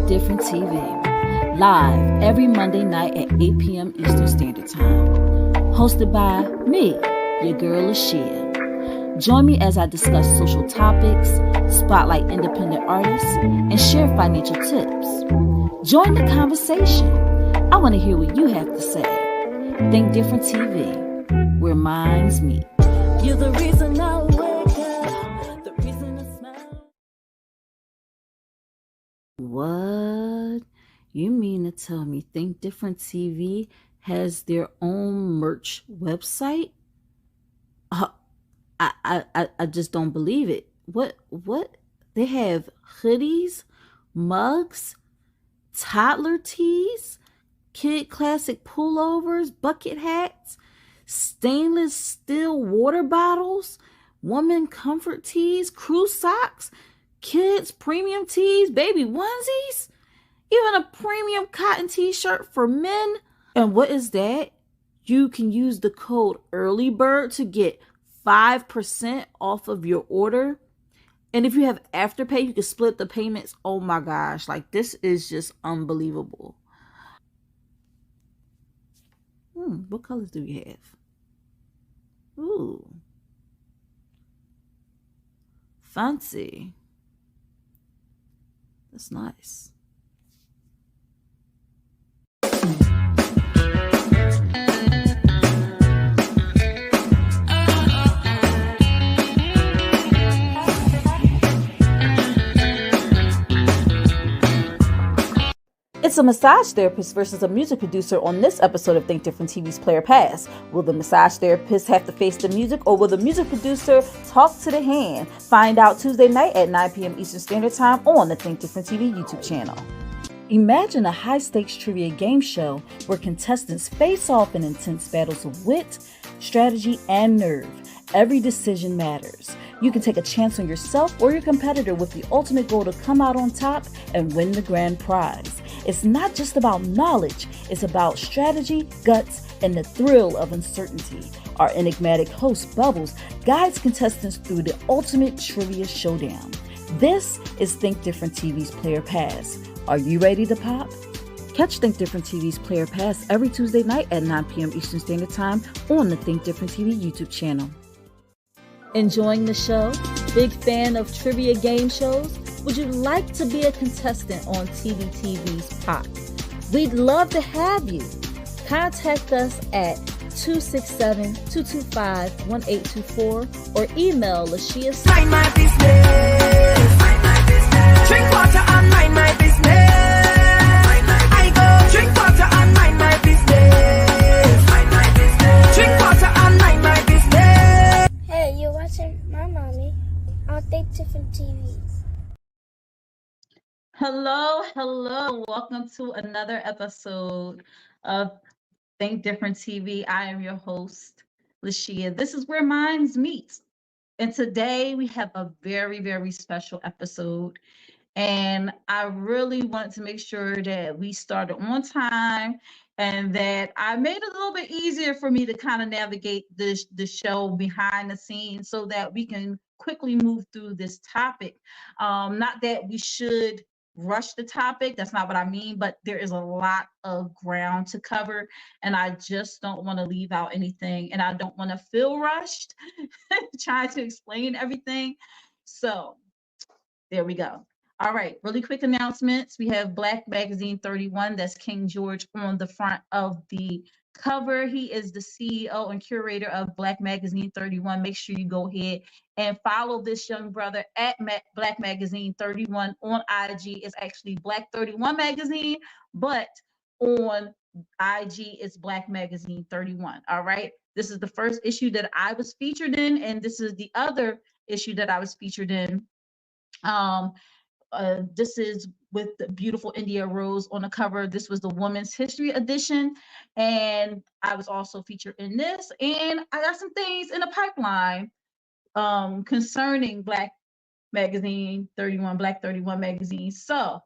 Different TV, live every Monday night at 8 p.m. Eastern Standard Time. Hosted by me, your girl LaShia. Join me as I discuss social topics, spotlight independent artists, and share financial tips. Join the conversation. I want to hear what you have to say. Think Different TV, where minds meet. You're the reason I wake up, the reason I smile. What? You mean to tell me Think Different TV has their own merch website? I just don't believe it. What? They have hoodies, mugs, toddler tees, kid classic pullovers, bucket hats, stainless steel water bottles, woman comfort tees, crew socks, kids premium tees, baby onesies, even a premium cotton t-shirt for men. And what is that? You can use the code EARLYBIRD to get 5% off of your order. And if you have Afterpay, you can split the payments. Oh my gosh, like this is just unbelievable. What colors do we have? Ooh. Fancy. That's nice. It's a massage therapist versus a music producer on this episode of Think Different TV's Player Pass. Will the massage therapist have to face the music, or will the music producer talk to the hand? Find out Tuesday night at 9 p.m. Eastern Standard Time on the Think Different TV YouTube channel. Imagine a high-stakes trivia game show where contestants face off in intense battles of wit, strategy, and nerve. Every decision matters. You can take a chance on yourself or your competitor with the ultimate goal to come out on top and win the grand prize. It's not just about knowledge, it's about strategy, guts, and the thrill of uncertainty. Our enigmatic host, Bubbles, guides contestants through the ultimate trivia showdown. This is Think Different TV's Player Pass. Are you ready to pop? Catch Think Different TV's Player Pass every Tuesday night at 9 p.m. Eastern Standard Time on the Think Different TV YouTube channel. Enjoying the show? Big fan of trivia game shows? Would you like to be a contestant on Tdtv's Pop? We'd love to have you. Contact us at 267-225-1824 or email LaShia. Mind my business. Mind my business. Drink water and mind my business. Mind my business. I go drink water and mind my business. Mind my business. Drink water and mind my business. Hey, you're watching my mommy on Think Different TV. Hello. Welcome to another episode of Think Different TV. I am your host, LaShia. This is where minds meet. And today we have a very, very special episode. And I really wanted to make sure that we started on time and that I made it a little bit easier for me to kind of navigate the show behind the scenes so that we can quickly move through this topic. Not that we should rush the topic, that's not what I mean, but there is a lot of ground to cover and I just don't want to leave out anything and I don't want to feel rushed trying to explain everything. So there we go. All right, really quick announcements. We have Black Magazine 31, that's King George on the front of the cover. He is the CEO and curator of Black Magazine 31. Make sure you go ahead and follow this young brother at Black Magazine 31 on IG. It's actually Black 31 Magazine, but on IG it's Black Magazine 31. All right, this is the first issue that I was featured in, and this is the other issue that I was featured in. This is with the beautiful India Rose on the cover. This was the Women's History edition, and I was also featured in this. And I got some things in the pipeline concerning Black Magazine 31, Black 31 Magazine. So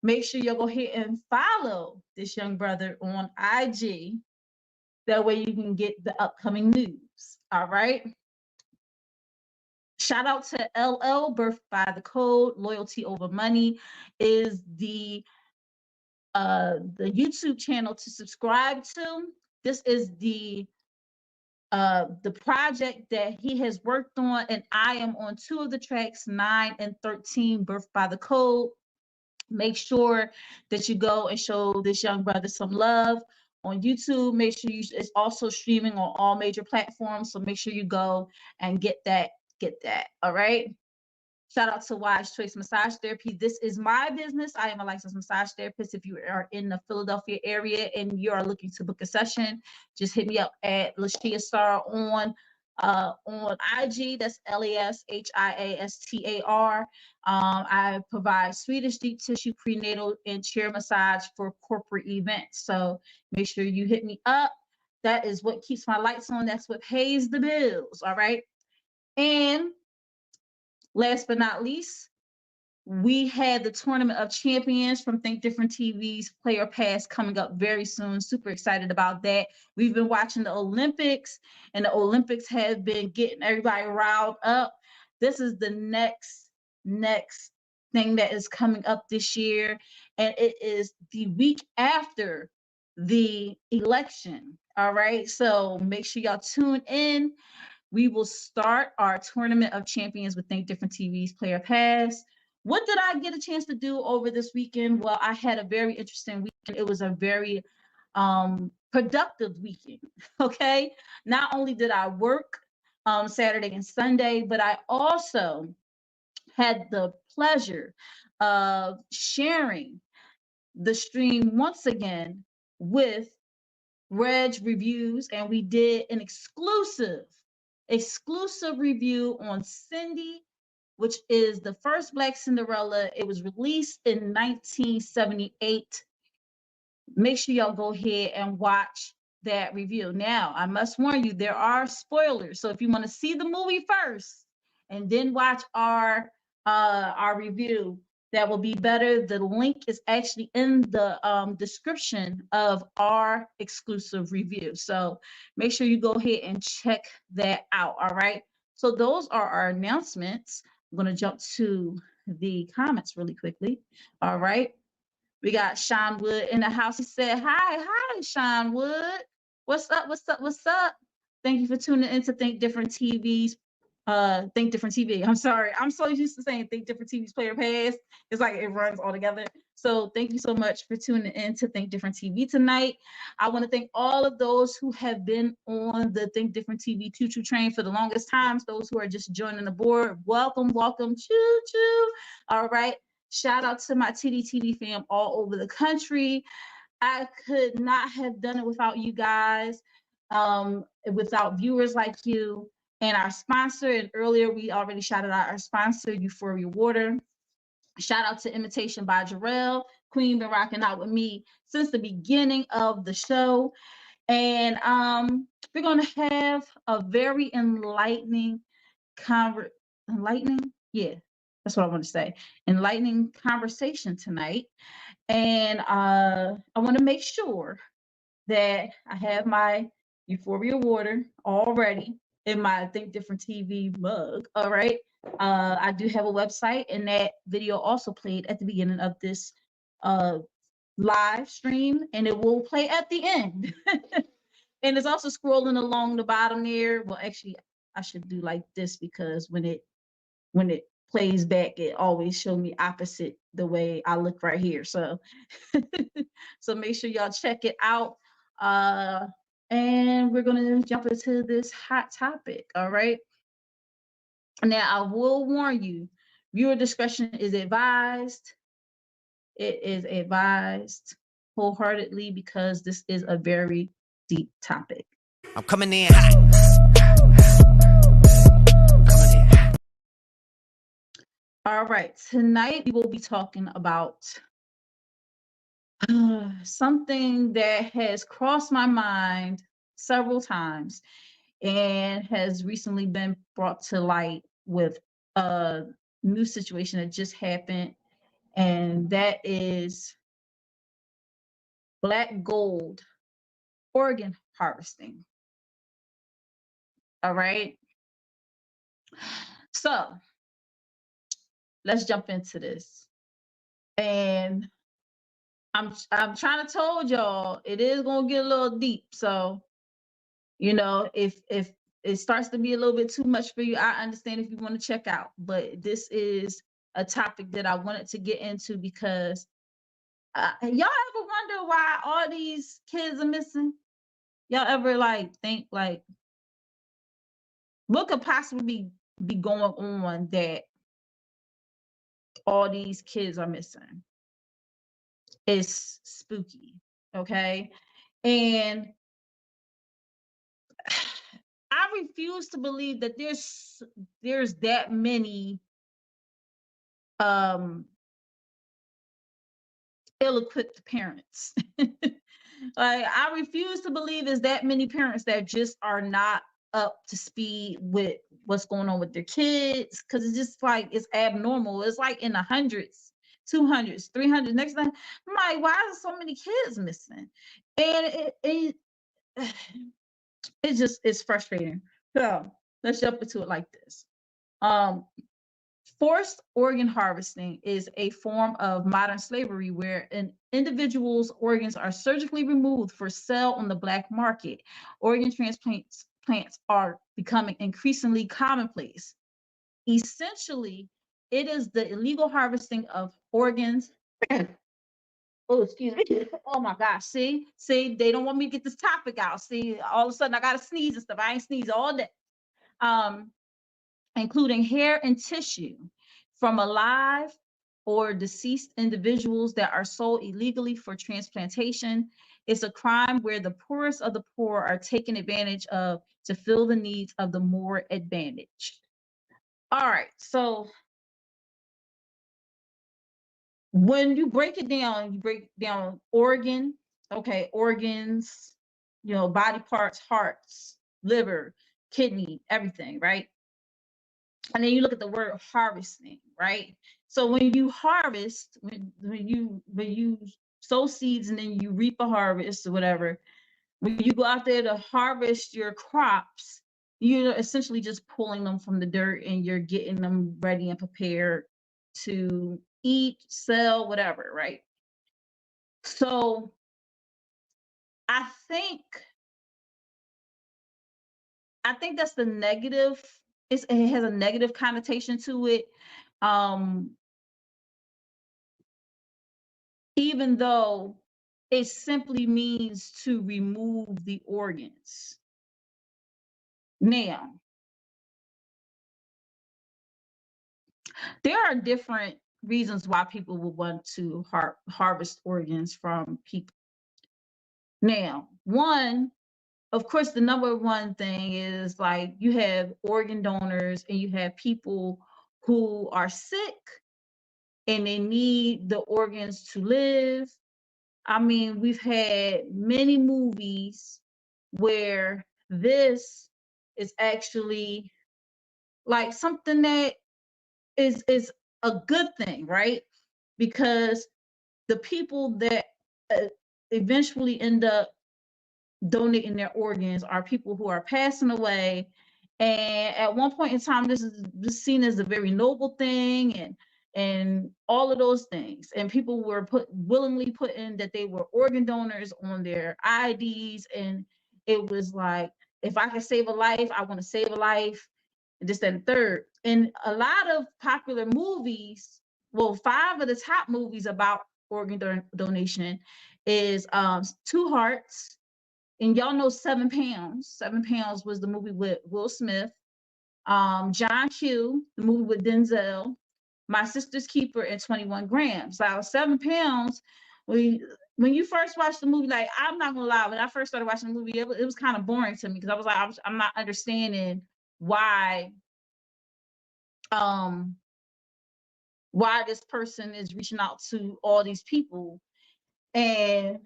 make sure you'll go ahead and follow this young brother on IG. That way you can get the upcoming news. All right. Shout out to LL, Birth by the Code, Loyalty Over Money is the YouTube channel to subscribe to. This is the project that he has worked on, and I am on 2 of the tracks, 9 and 13, Birth by the Code. Make sure that you go and show this young brother some love on YouTube. Make sure it's also streaming on all major platforms. So make sure you go and get that. All right. Shout out to Wise Choice Massage Therapy. This is my business. I am a licensed massage therapist. If you are in the Philadelphia area and you are looking to book a session, just hit me up at LaShia Star on IG. That's LASHIASTAR. I provide Swedish deep tissue, prenatal, and chair massage for corporate events. So make sure you hit me up. That is what keeps my lights on. That's what pays the bills. All right. And last but not least, we had the Tournament of Champions from Think Different TV's Player Pass coming up very soon. Super excited about that. We've been watching the Olympics, and the Olympics have been getting everybody riled up. This is the next thing that is coming up this year, and it is the week after the election. All right, so make sure y'all tune in. We will start our Tournament of Champions with Think Different TV's Player Pass. What did I get a chance to do over this weekend? Well, I had a very interesting weekend. It was a very productive weekend, okay? Not only did I work Saturday and Sunday, but I also had the pleasure of sharing the stream once again with Reg Reviews, and we did an exclusive review on Cindy, which is the first Black Cinderella. It was released in 1978. Make sure y'all go ahead and watch that review. Now, I must warn you, there are spoilers. So if you want to see the movie first and then watch our review, that will be better. The link is actually in the description of our exclusive review. So make sure you go ahead and check that out. All right. So those are our announcements. I'm going to jump to the comments really quickly. All right. We got Sean Wood in the house. He said, hi, Sean Wood. What's up? Thank you for tuning in to Think Different TV's Think Different TV. I'm sorry. I'm so used to saying Think Different TV's Player Pass. It's like it runs all together. So thank you so much for tuning in to Think Different TV tonight. I want to thank all of those who have been on the Think Different TV choo-choo train for the longest times. Those who are just joining the board, welcome, choo-choo. All right. Shout out to my Tdtv fam all over the country. I could not have done it without you guys, without viewers like you. And our sponsor, and earlier we already shouted out our sponsor, Euphoria Water. Shout out to Imitation by Jarrell. Queen been rocking out with me since the beginning of the show. And we're going to have a very enlightening Yeah, that's what I want to say. Enlightening conversation tonight. And I want to make sure that I have my Euphoria Water already in my Think Different TV mug. All right. I do have a website, and that video also played at the beginning of this live stream, and it will play at the end. And it's also scrolling along the bottom there. Well, actually, I should do like this, because when it plays back, it always shows me opposite the way I look right here. So so make sure y'all check it out. And we're going to jump into this hot topic. All right. Now, I will warn you, viewer discretion is advised. It is advised wholeheartedly, because this is a very deep topic. I'm coming in hot. All right. Tonight, we will be talking about something that has crossed my mind several times and has recently been brought to light with a new situation that just happened, and that is Black gold organ harvesting. All right. So let's jump into this. And I'm trying to told y'all it is gonna get a little deep. So, if it starts to be a little bit too much for you, I understand if you want to check out. But this is a topic that I wanted to get into because y'all ever wonder why all these kids are missing? Y'all ever think what could possibly be going on that all these kids are missing? It's spooky, okay? And I refuse to believe that there's that many ill-equipped parents. I refuse to believe there's that many parents that just are not up to speed with what's going on with their kids, because it's just it's abnormal. It's like in the hundreds, 200s, 300. Next time, I'm like, why are so many kids missing? And it's frustrating. So let's jump into it like this. Forced organ harvesting is a form of modern slavery where an individual's organs are surgically removed for sale on the black market. Organ transplants are becoming increasingly commonplace. Essentially, it is the illegal harvesting of organs. Oh, excuse me. Oh my gosh. See, they don't want me to get this topic out. See, all of a sudden I gotta sneeze and stuff. I ain't sneeze all day. Including hair and tissue from alive or deceased individuals that are sold illegally for transplantation. It's a crime where the poorest of the poor are taken advantage of to fill the needs of the more advantaged. All right, so when you break it down, you break down organs, body parts, hearts, liver, kidney, everything, right? And then you look at the word harvesting, right? So when you harvest, when you sow seeds and then you reap a harvest or whatever, when you go out there to harvest your crops, you're essentially just pulling them from the dirt and you're getting them ready and prepared to eat, sell, whatever, right? So I think that's the negative. It has a negative connotation to it. Even though it simply means to remove the organs. Now, there are different reasons why people would want to harvest organs from people. Now, one, of course, the number one thing is you have organ donors and you have people who are sick and they need the organs to live. I mean, we've had many movies where this is actually something that is a good thing, right? Because the people that eventually end up donating their organs are people who are passing away. And at one point in time, this is seen as a very noble thing and all of those things. And people were willingly put in that they were organ donors on their IDs. And it was like, if I can save a life, I want to save a life, and this, that, and third. And a lot of popular movies, well, 5 of the top movies about organ donation is Two Hearts, and y'all know 7 Pounds. 7 Pounds was the movie with Will Smith. John Q, the movie with Denzel. My Sister's Keeper, and 21 Grams. So 7 Pounds, when you first watch the movie, I'm not gonna lie, when I first started watching the movie, it was kind of boring to me because I was like, I'm not understanding why this person is reaching out to all these people, and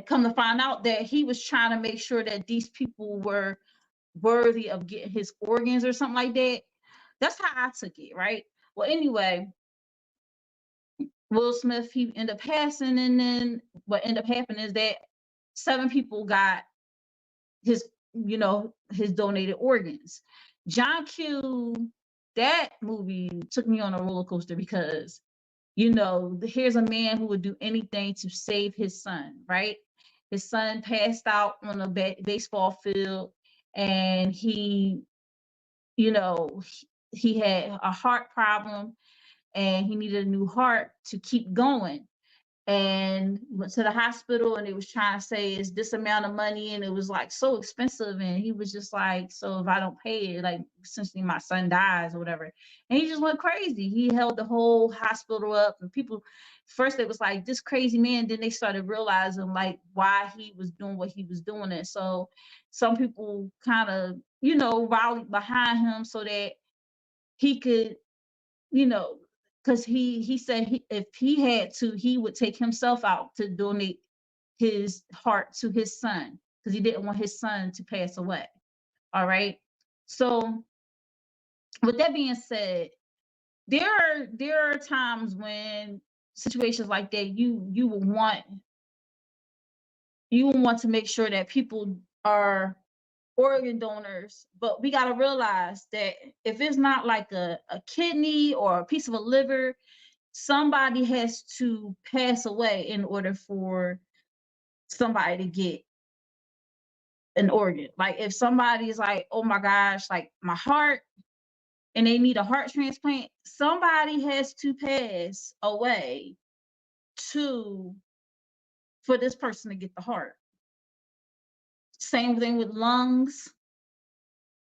come to find out that he was trying to make sure that these people were worthy of getting his organs or something like that. That's how I took it, right? Well, anyway, Will Smith, he ended up passing, and then what ended up happening is that 7 people got his donated organs. John Q, that movie took me on a roller coaster because, you know, here's a man who would do anything to save his son, right? His son passed out on a baseball field, and he, you know, he had a heart problem, and he needed a new heart to keep going. And went to the hospital, and they was trying to say it's this amount of money, and it was like so expensive. And he was just like, so if I don't pay it, like essentially my son dies or whatever. And he just went crazy. He held the whole hospital up, and people first it was like this crazy man, then they started realizing like why he was doing what he was doing. And so some people kind of, you know, rallied behind him so that he could, you know, because he said if he had to, he would take himself out to donate his heart to his son because he didn't want his son to pass away. All right. So with that being said, there are times when situations like that you will want to make sure that people are organ donors, but we got to realize that if it's not like a kidney or a piece of a liver, somebody has to pass away in order for somebody to get an organ. Like if somebody is like, oh my gosh, like my heart, and they need a heart transplant, somebody has to pass away for this person to get the heart. Same thing with lungs,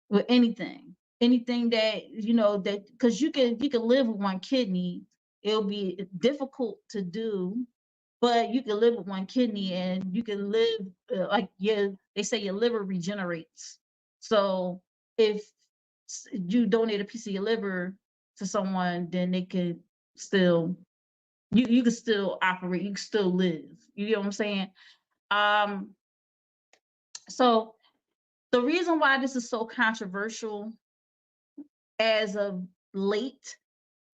with anything that, you know, that because you can live with one kidney. It'll be difficult to do, but you can live with one kidney, and you can live they say your liver regenerates. So if you donate a piece of your liver to someone, then they could still, you can still operate, you can still live. You get what I'm saying? So the reason why this is so controversial as of late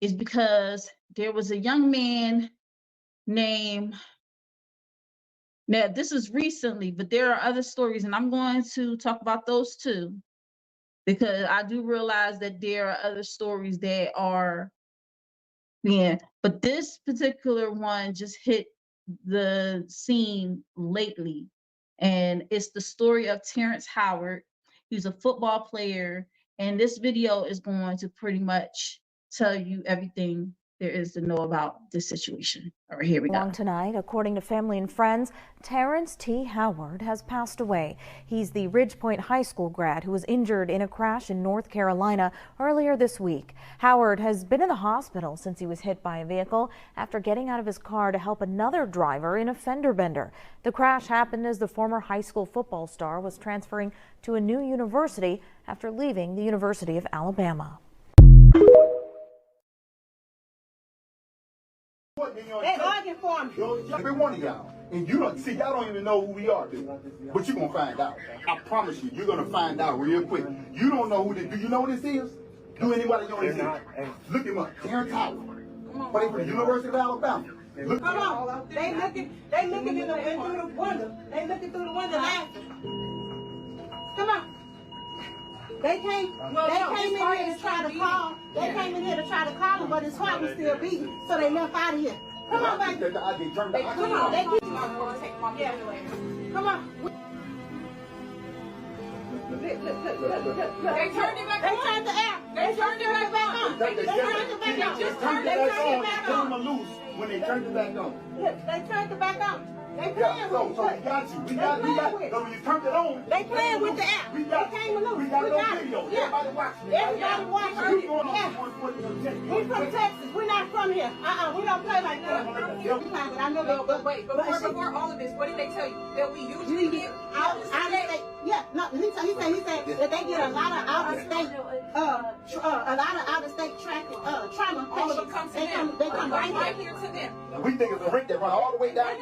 is because there was a young man named, now this is recently, but there are other stories, and I'm going to talk about those too, because I do realize that there are other stories that are, yeah, but this particular one just hit the scene lately. And it's the story of Terrence Howard. He's a football player, and this video is going to pretty much tell you everything there is to know about this situation. All right, here we go. Tonight, according to family and friends, Terrence T. Howard has passed away. He's the Ridgepoint High School grad who was injured in a crash in North Carolina earlier this week. Howard has been in the hospital since he was hit by a vehicle after getting out of his car to help another driver in a fender bender. The crash happened as the former high school football star was transferring to a new university after leaving the University of Alabama. They arguing for me. Every one of y'all. And you don't see, y'all don't even know who we are, dude. But you're gonna find out. I promise you, you're gonna find out real quick. You don't know who this, do you know who this is? Do anybody know who this is? Look him up. Terrence Howard. But he's from the University of Alabama. Look. Come on. They looking in through the window. They looking through the window laughing. Come on. They came in here to try to call. They came in here to try to call him, but his heart was still beating, so they left out of here. Come on, baby. Come on. They keep Come on. Look. They turned it back on. They turned the air. They turned it back on. They turned it back on. They turned it back on. Turn them loose when they turned it back on. Look, they turned it back on. They playing with it. So we got you. We got so when you turned it on. They playing with the app. We got, they came loose. We got no it. video. Yeah. Everybody watching. Everybody watching. We from Texas. We're not from here. We don't play like that. I know they. But wait, before all of this, what did they tell you? That we usually get out of state? Yeah, no. He said that they get a lot of out of state, trauma patients. All of them come to them. They come right here to them. We think it's a rink that run all the way down.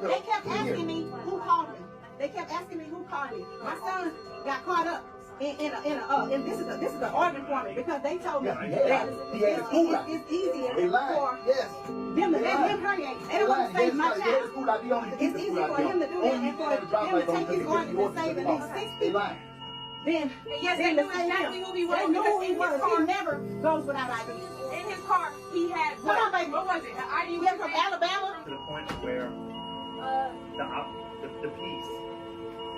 They kept asking me who called me. They kept asking me who called me. My son got caught up and this is the argument for me because they told me that it's easier for them to let him hurry. They don't want to save my child. It's easy for him to do that and for him to take his organs and save at least 6 people. Then Yes, then they to knew say exactly him. who he was. They knew who he because in his was. He car- never goes without ID. In his car, he had Come on, baby. what was it? The ID Yeah, from Alabama. To the point where the peace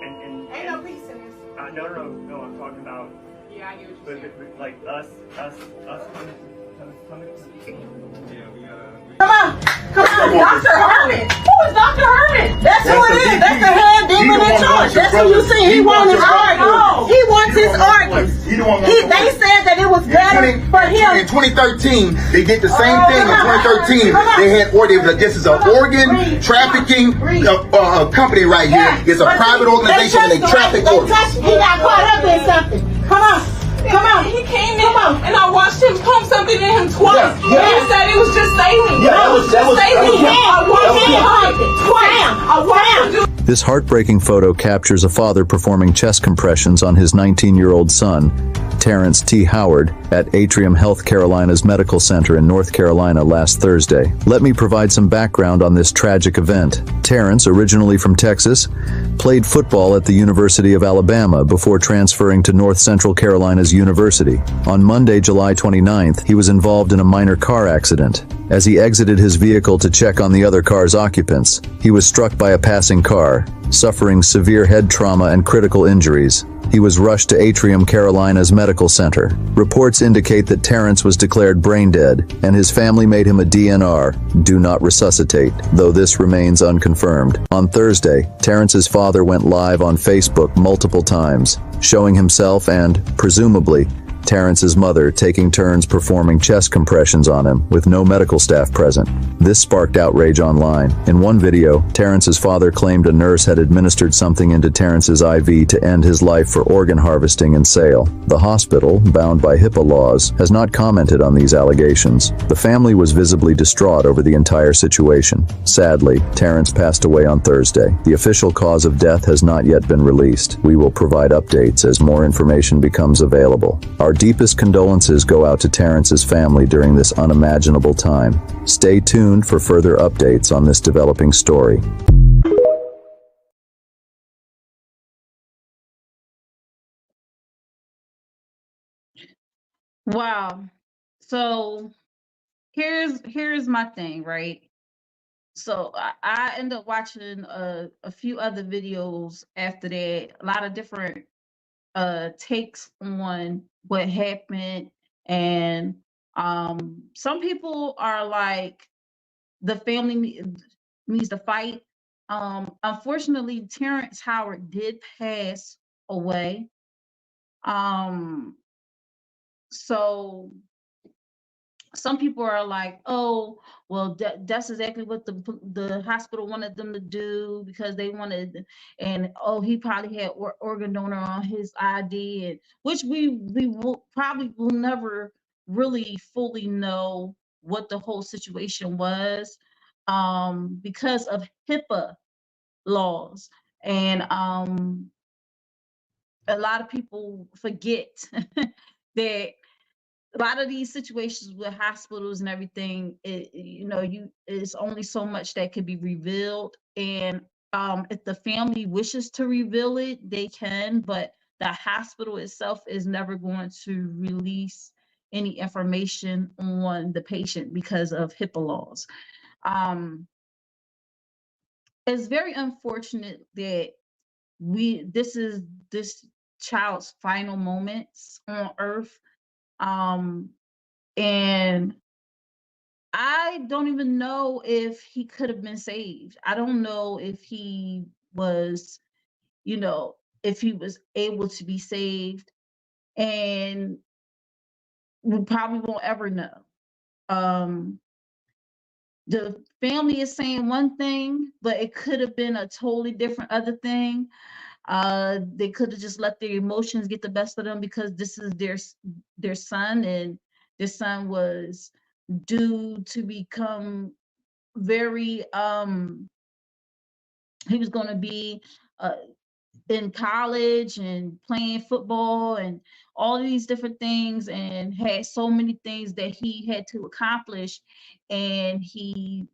and Ain't no peace in this. no, I'm talking about Yeah, I get what you're saying. like us coming. Come on, Dr. Herman. Who is Dr. Herman? That's who it is. That's the head demon in charge. That's who you see. He wants his organs. He wants his organs. They said that it was better for him. In 2013, they did the same thing. In 2013, they had ordered. This is an organ trafficking company right here. It's a private organization and they traffic organs. He got caught up in something. Come on. Come on. He came in and I watched him pump something in him twice. Yeah. He said it was just saline. Yeah, that was saline. him. I watched him pump it twice. I watched him do This heartbreaking photo captures a father performing chest compressions on his 19-year-old son, Terrence T. Howard, at Atrium Health Carolina's Medical Center in North Carolina last Thursday. Let me provide some background on this tragic event. Terrence, originally from Texas, played football at the University of Alabama before transferring to North Central Carolina's University. On Monday, July 29th, he was involved in a minor car accident. As he exited his vehicle to check on the other car's occupants, he was struck by a passing car, suffering severe head trauma and critical injuries. He was rushed to Atrium Carolina's Medical Center. Reports indicate that Terrence was declared brain dead, and his family made him a DNR, do not resuscitate, though this remains unconfirmed. On Thursday, Terrence's father went live on Facebook multiple times, showing himself and, presumably, Terrence's mother taking turns performing chest compressions on him with no medical staff present. This sparked outrage online. In one video, Terrence's father claimed a nurse had administered something into Terrence's IV to end his life for organ harvesting and sale. The hospital, bound by HIPAA laws, has not commented on these allegations. The family was visibly distraught over the entire situation. Sadly, Terrence passed away on Thursday. The official cause of death has not yet been released. We will provide updates as more information becomes available. Our deepest condolences go out to Terrence's family during this unimaginable time. Stay tuned for further updates on this developing story. Wow. So here's my thing, right? So I ended up watching a few other videos after that, a lot of different takes on what happened, and some people are like the family needs to fight. Unfortunately, Terrence Howard did pass away. So some people are like, oh, well, that's exactly what the hospital wanted them to do because they wanted, and oh, he probably had organ donor on his ID, and which we will probably will never really fully know what the whole situation was, because of HIPAA laws, and a lot of people forget that a lot of these situations with hospitals and everything, it's only so much that could be revealed. And if the family wishes to reveal it, they can, but the hospital itself is never going to release any information on the patient because of HIPAA laws. It's very unfortunate that this is this child's final moments on earth. And I don't even know if he could have been saved. I don't know if he was, if he was able to be saved, and we probably won't ever know. The family is saying one thing, but it could have been a totally different other thing. They could have just let their emotions get the best of them because this is their son, and their son was due to become very he was going to be in college and playing football and all these different things, and had so many things that he had to accomplish, and he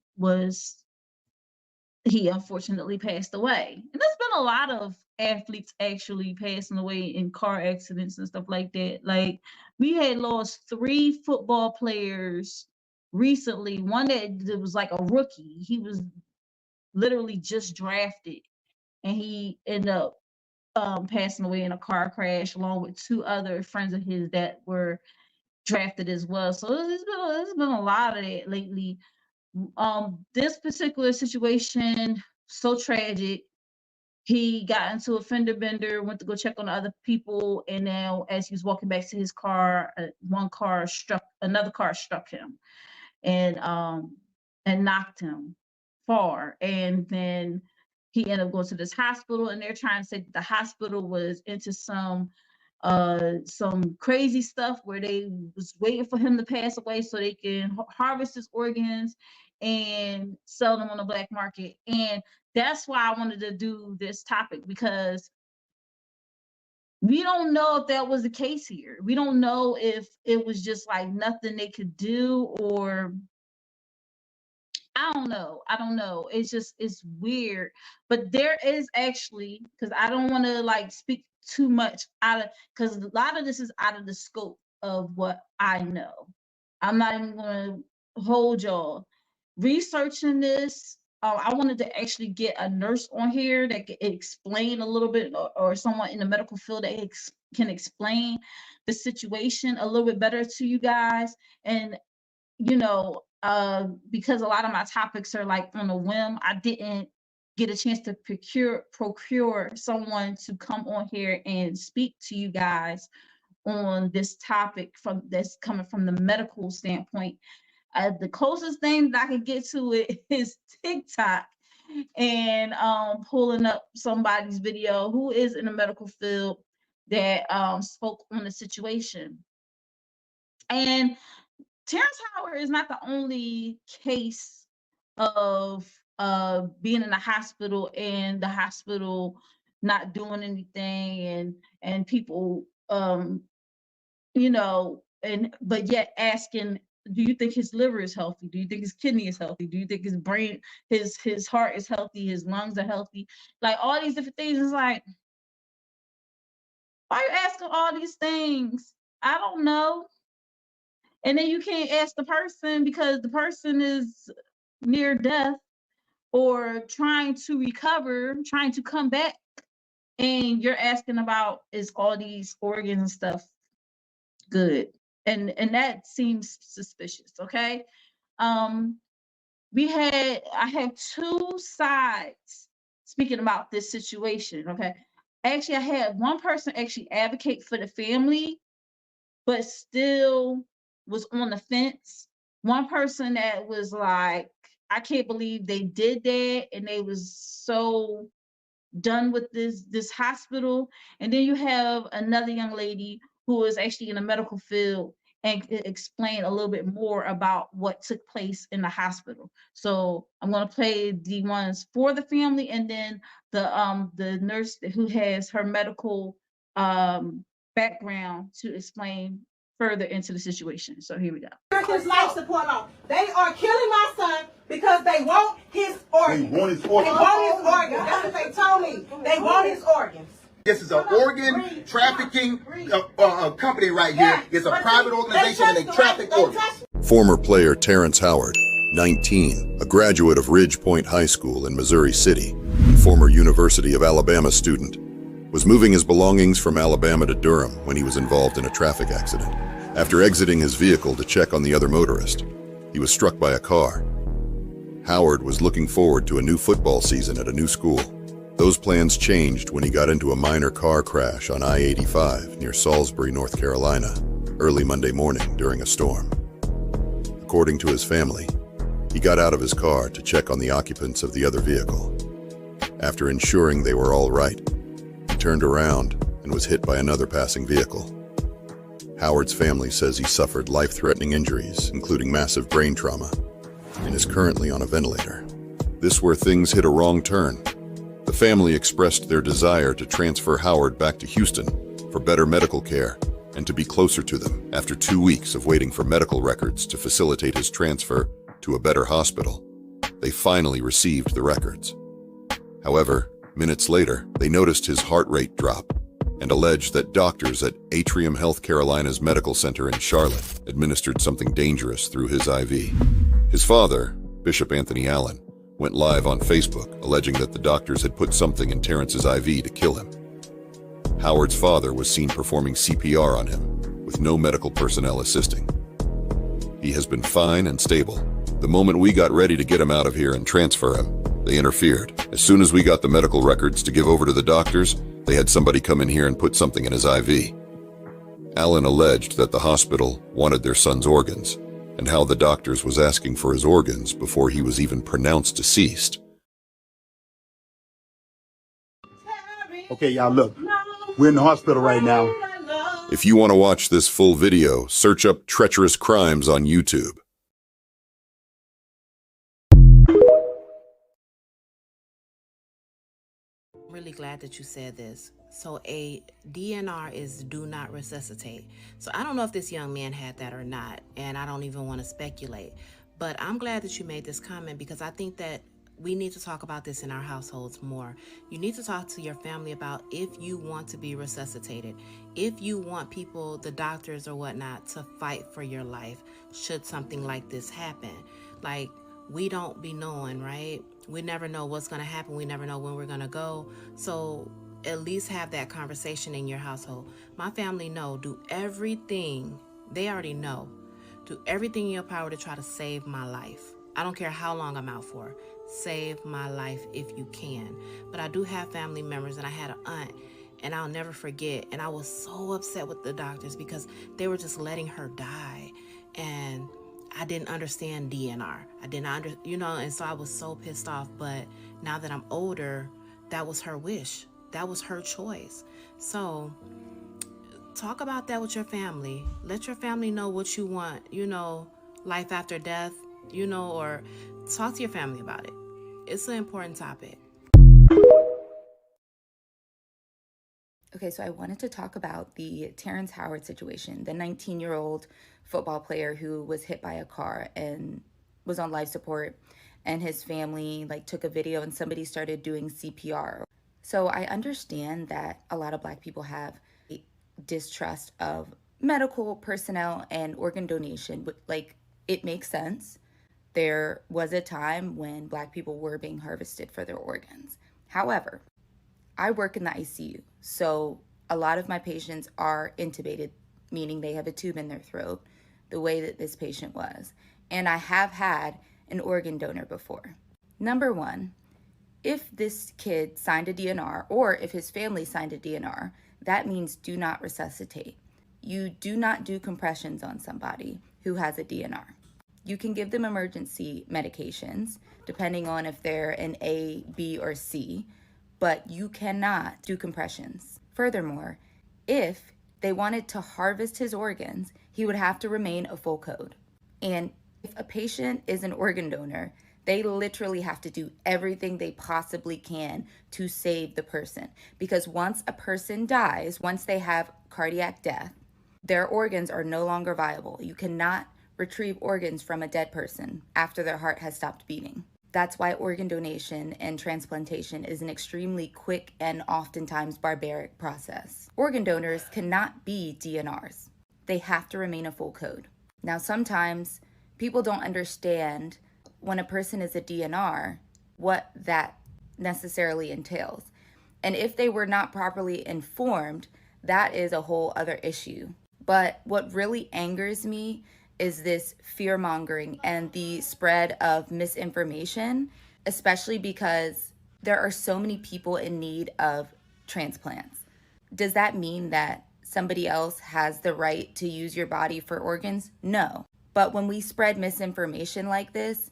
he unfortunately passed away. And there's been a lot of athletes actually passing away in car accidents and stuff like that. Like, we had lost 3 football players recently. One that was like a rookie. He was literally just drafted, and he ended up passing away in a car crash along with 2 other friends of his that were drafted as well. So it's been a lot of that lately. This particular situation, so tragic. He got into a fender bender, went to go check on other people, and now as he was walking back to his car, another car struck him and knocked him far. And then he ended up going to this hospital, and they're trying to say that the hospital was into some crazy stuff where they was waiting for him to pass away so they can harvest his organs and sell them on the black market. And that's why I wanted to do this topic, because we don't know if that was the case here. We don't know if it was just like nothing they could do, or I don't know. It's weird. But there is actually, because I don't want to like speak too much because a lot of this is out of the scope of what I know. I'm not even going to hold y'all. Researching this, I wanted to actually get a nurse on here that can explain a little bit, or someone in the medical field that can explain the situation a little bit better to you guys. And because a lot of my topics are like on a whim, I didn't get a chance to procure someone to come on here and speak to you guys on this topic that's coming from the medical standpoint. The closest thing that I can get to it is TikTok, and pulling up somebody's video who is in the medical field that spoke on the situation. And Terrence Howard is not the only case of being in the hospital and the hospital not doing anything, and people but yet asking, do you think his liver is healthy? Do you think his kidney is healthy? Do you think his brain, his heart is healthy? His lungs are healthy? Like, all these different things. It's like, why are you asking all these things? I don't know. And then you can't ask the person because the person is near death or trying to recover, trying to come back. And you're asking about, is all these organs and stuff good? And that seems suspicious, okay? I have 2 sides speaking about this situation, okay? Actually, I had one person actually advocate for the family, but still was on the fence. One person that was like, I can't believe they did that, and they was so done with this hospital. And then you have another young lady who is actually in the medical field and explain a little bit more about what took place in the hospital. So I'm going to play the ones for the family, and then the nurse who has her medical background to explain further into the situation. So here we go. His life support off. They are killing my son because they want his organs. They want his organs. They want his organs. That's what they told me. They want his organs. This is an organ trafficking company right here. It's a private organization, and they traffic organs. Former player Terrence Howard, 19, a graduate of Ridge Point High School in Missouri City, former University of Alabama student, was moving his belongings from Alabama to Durham when he was involved in a traffic accident. After exiting his vehicle to check on the other motorist, he was struck by a car. Howard was looking forward to a new football season at a new school. Those plans changed when he got into a minor car crash on I-85 near Salisbury, North Carolina, early Monday morning during a storm. According to his family, he got out of his car to check on the occupants of the other vehicle. After ensuring they were all right, he turned around and was hit by another passing vehicle. Howard's family says he suffered life-threatening injuries, including massive brain trauma, and is currently on a ventilator. This is where things hit a wrong turn. The family expressed their desire to transfer Howard back to Houston for better medical care and to be closer to them. After 2 weeks of waiting for medical records to facilitate his transfer to a better hospital, they finally received the records. However, minutes later, they noticed his heart rate drop and alleged that doctors at Atrium Health Carolina's medical center in Charlotte administered something dangerous through his IV. His father, Bishop Anthony Allen, went live on Facebook alleging that the doctors had put something in Terrence's IV to kill him. Howard's father was seen performing CPR on him, with no medical personnel assisting. He has been fine and stable. The moment we got ready to get him out of here and transfer him, they interfered. As soon as we got the medical records to give over to the doctors, they had somebody come in here and put something in his IV. Allen alleged that the hospital wanted their son's organs, and how the doctors was asking for his organs before he was even pronounced deceased. Okay, y'all, look. We're in the hospital right now. If you want to watch this full video, search up Treacherous Crimes on YouTube. I'm really glad that you said this. So a DNR is do not resuscitate. So I don't know if this young man had that or not, and I don't even want to speculate. But I'm glad that you made this comment, because I think that we need to talk about this in our households more. You need to talk to your family about if you want to be resuscitated, if you want people, the doctors or whatnot, to fight for your life should something like this happen. Like, we don't be knowing, right? We never know what's going to happen. We never know when we're going to go. So at least have that conversation in your household. My family know, do everything, they already know, do everything in your power to try to save my life. I don't care how long I'm out for. Save my life if you can. But I do have family members, and I had an aunt, and I'll never forget, and I was so upset with the doctors because they were just letting her die, and I didn't understand DNR. I didn't and so I was so pissed off. But now that I'm older, that was her wish. That was her choice. So talk about that with your family. Let your family know what you want, life after death, or talk to your family about it. It's an important topic. Okay, so I wanted to talk about the Terrence Howard situation, the 19-year-old football player who was hit by a car and was on life support, and his family took a video and somebody started doing CPR. So I understand that a lot of Black people have a distrust of medical personnel and organ donation. It makes sense. There was a time when Black people were being harvested for their organs. However, I work in the ICU, so a lot of my patients are intubated, meaning they have a tube in their throat, the way that this patient was. And I have had an organ donor before. Number one, if this kid signed a DNR, or if his family signed a DNR, that means do not resuscitate. You do not do compressions on somebody who has a DNR. You can give them emergency medications, depending on if they're an A, B, or C, but you cannot do compressions. Furthermore, if they wanted to harvest his organs, he would have to remain a full code. And if a patient is an organ donor, they literally have to do everything they possibly can to save the person. Because once a person dies, once they have cardiac death, their organs are no longer viable. You cannot retrieve organs from a dead person after their heart has stopped beating. That's why organ donation and transplantation is an extremely quick and oftentimes barbaric process. Organ donors cannot be DNRs. They have to remain a full code. Now, sometimes people don't understand when a person is a DNR, what that necessarily entails. And if they were not properly informed, that is a whole other issue. But what really angers me is this fear-mongering and the spread of misinformation, especially because there are so many people in need of transplants. Does that mean that somebody else has the right to use your body for organs? No. But when we spread misinformation like this,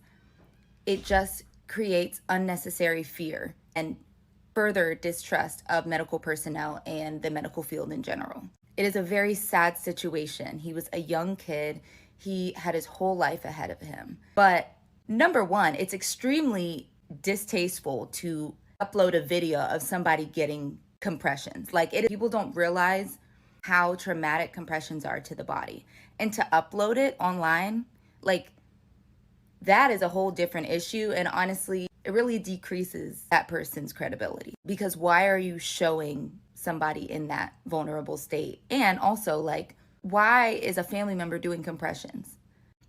it just creates unnecessary fear and further distrust of medical personnel and the medical field in general. It is a very sad situation. He was a young kid. He had his whole life ahead of him. But number one, it's extremely distasteful to upload a video of somebody getting compressions. People don't realize how traumatic compressions are to the body. And to upload it online, that is a whole different issue. And honestly, it really decreases that person's credibility, because why are you showing somebody in that vulnerable state? And also, like, why is a family member doing compressions?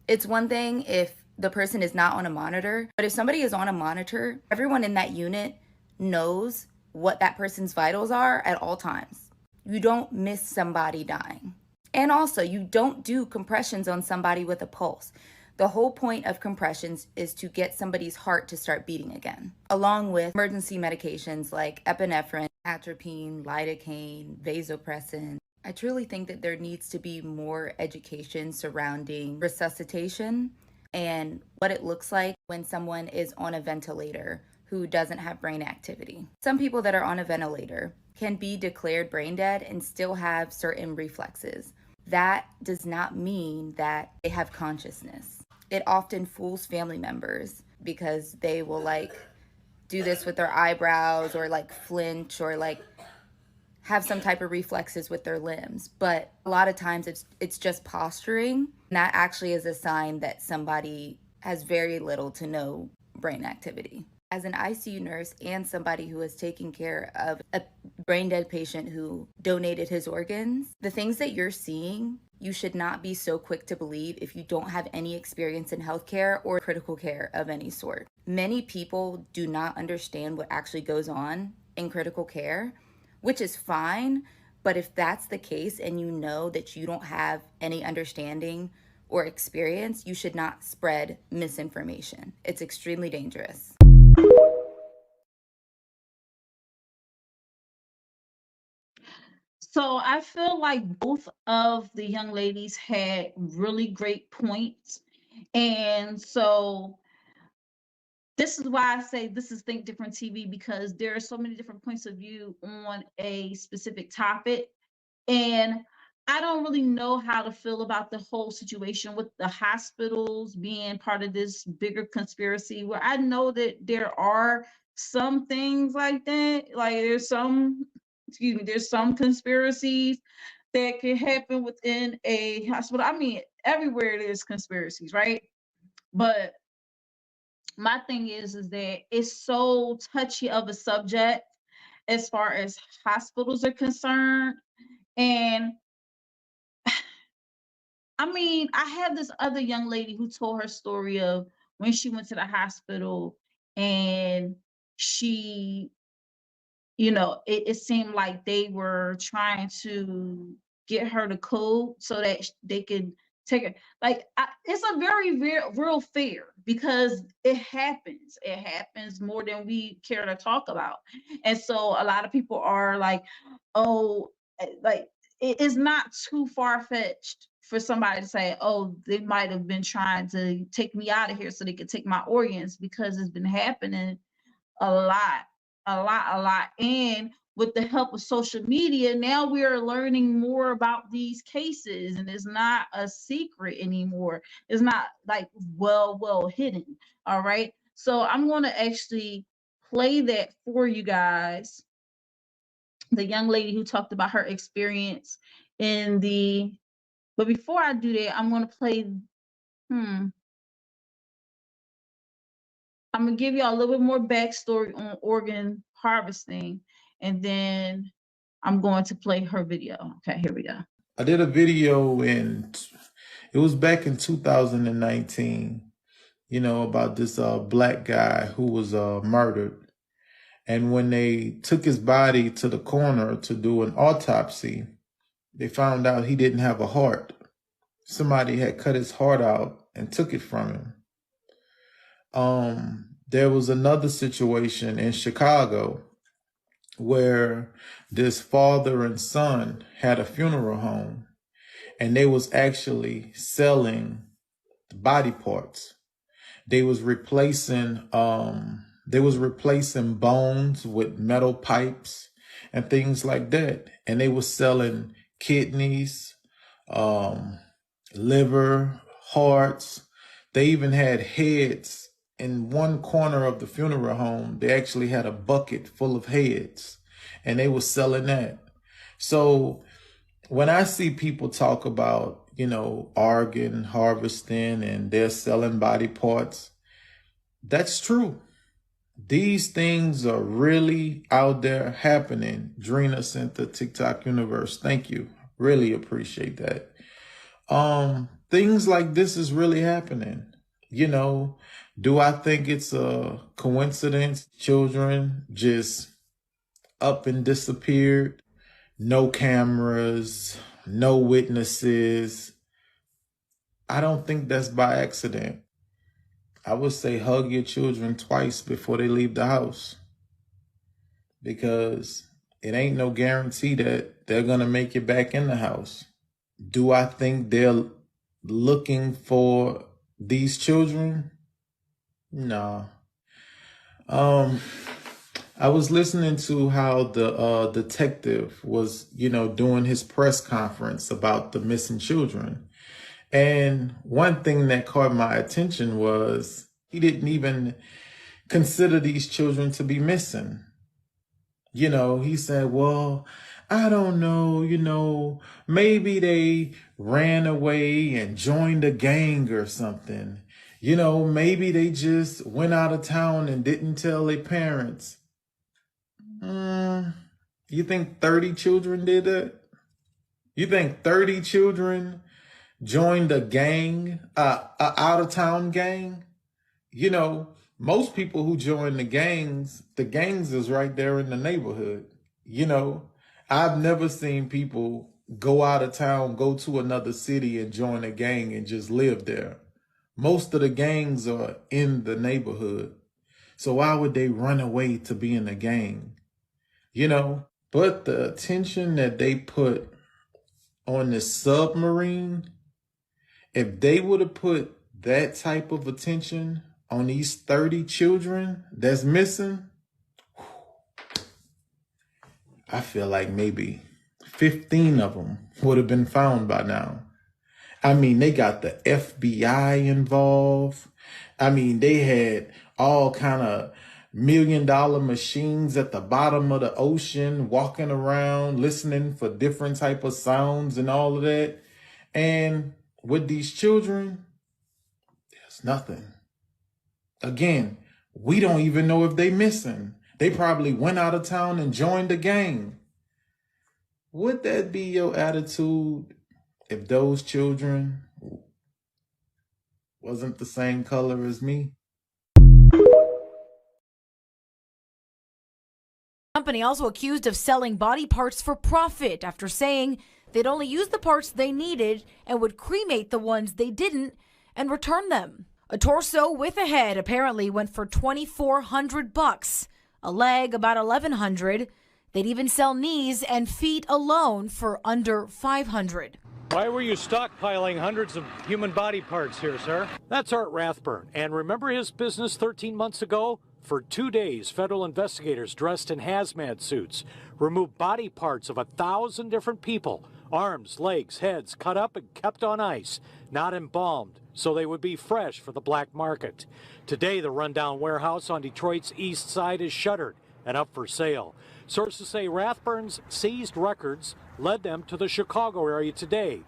It's one thing if the person is not on a monitor, but if somebody is on a monitor, everyone in that unit knows what that person's vitals are at all times. You don't miss somebody dying. And also, you don't do compressions on somebody with a pulse. The whole point of compressions is to get somebody's heart to start beating again, along with emergency medications like epinephrine, atropine, lidocaine, vasopressin. I truly think that there needs to be more education surrounding resuscitation and what it looks like when someone is on a ventilator who doesn't have brain activity. Some people that are on a ventilator can be declared brain dead and still have certain reflexes. That does not mean that they have consciousness. It often fools family members because they will like do this with their eyebrows or like flinch or like have some type of reflexes with their limbs. But a lot of times it's just posturing. And that actually is a sign that somebody has very little to no brain activity. As an ICU nurse and somebody who is taking care of a brain dead patient who donated his organs, the things that you're seeing, you should not be so quick to believe if you don't have any experience in healthcare or critical care of any sort. Many people do not understand what actually goes on in critical care, which is fine. But if that's the case and you know that you don't have any understanding or experience, you should not spread misinformation. It's extremely dangerous. So I feel like both of the young ladies had really great points. And so this is why I say this is Think Different TV, because there are so many different points of view on a specific topic. And I don't really know how to feel about the whole situation with the hospitals being part of this bigger conspiracy, where I know that there are some things like that. Like there's some conspiracies that can happen within a hospital. I mean, everywhere there's conspiracies, right? But my thing is that it's so touchy of a subject as far as hospitals are concerned. And I mean, I had this other young lady who told her story of when she went to the hospital and she, it seemed like they were trying to get her to code so that they could take her. Like, it's a very real fear, because it happens. It happens more than we care to talk about. And so a lot of people are like, oh, like, it is not too far-fetched for somebody to say, oh, they might have been trying to take me out of here so they could take my organs, because it's been happening a lot, a lot. And with the help of social media, now we are learning more about these cases, and it's not a secret anymore. It's not like well hidden. All right. So I'm going to actually play that for you guys. The young lady who talked about her experience but before I do that, I'm going to play, I'm going to give you all a little bit more backstory on organ harvesting, and then I'm going to play her video. Okay, here we go. I did a video it was back in 2019, about this black guy who was murdered. And when they took his body to the coroner to do an autopsy, they found out he didn't have a heart. Somebody had cut his heart out and took it from him. There was another situation in Chicago where this father and son had a funeral home, and they was actually selling the body parts. They was replacing bones with metal pipes and things like that. And they was selling kidneys, liver, hearts. They even had heads. In one corner of the funeral home, they actually had a bucket full of heads, and they was selling that. So when I see people talk about, organ harvesting and they're selling body parts. That's true. These things are really out there happening. Drina sent the TikTok universe. Thank you. Really appreciate that. Things like this is really happening. Do I think it's a coincidence? Children just up and disappeared. No cameras, no witnesses. I don't think that's by accident. I would say hug your children twice before they leave the house, because it ain't no guarantee that they're going to make it back in the house. Do I think they're looking for these children? No. I was listening to how the detective was, doing his press conference about the missing children. And one thing that caught my attention was he didn't even consider these children to be missing. He said, well, I don't know, maybe they ran away and joined a gang or something. Maybe they just went out of town and didn't tell their parents. You think 30 children did that? You think 30 children joined a gang, a out-of-town gang? Most people who join the gangs is right there in the neighborhood. I've never seen people go out of town, go to another city and join a gang and just live there. Most of the gangs are in the neighborhood. So why would they run away to be in a gang? But the attention that they put on this submarine, if they would have put that type of attention on these 30 children that's missing, I feel like maybe 15 of them would have been found by now. I mean, they got the FBI involved. I mean, they had all kind of $1 million machines at the bottom of the ocean walking around, listening for different type of sounds and all of that. And with these children, there's nothing. Again, we don't even know if they missing. They probably went out of town and joined a gang. Would that be your attitude if those children wasn't the same color as me? Company also accused of selling body parts for profit after saying they'd only use the parts they needed and would cremate the ones they didn't and return them. A torso with a head apparently went for $2,400, a leg about $1,100. They'd even sell knees and feet alone for under $500. Why were you stockpiling hundreds of human body parts here, sir? That's Art Rathburn. And remember his business 13 months ago? For 2 days, federal investigators dressed in hazmat suits removed body parts of 1,000 different people. Arms, legs, heads cut up and kept on ice, not embalmed, so they would be fresh for the black market. Today, the rundown warehouse on Detroit's east side is shuttered and up for sale. Sources say Rathburn's seized records led them to the Chicago area today.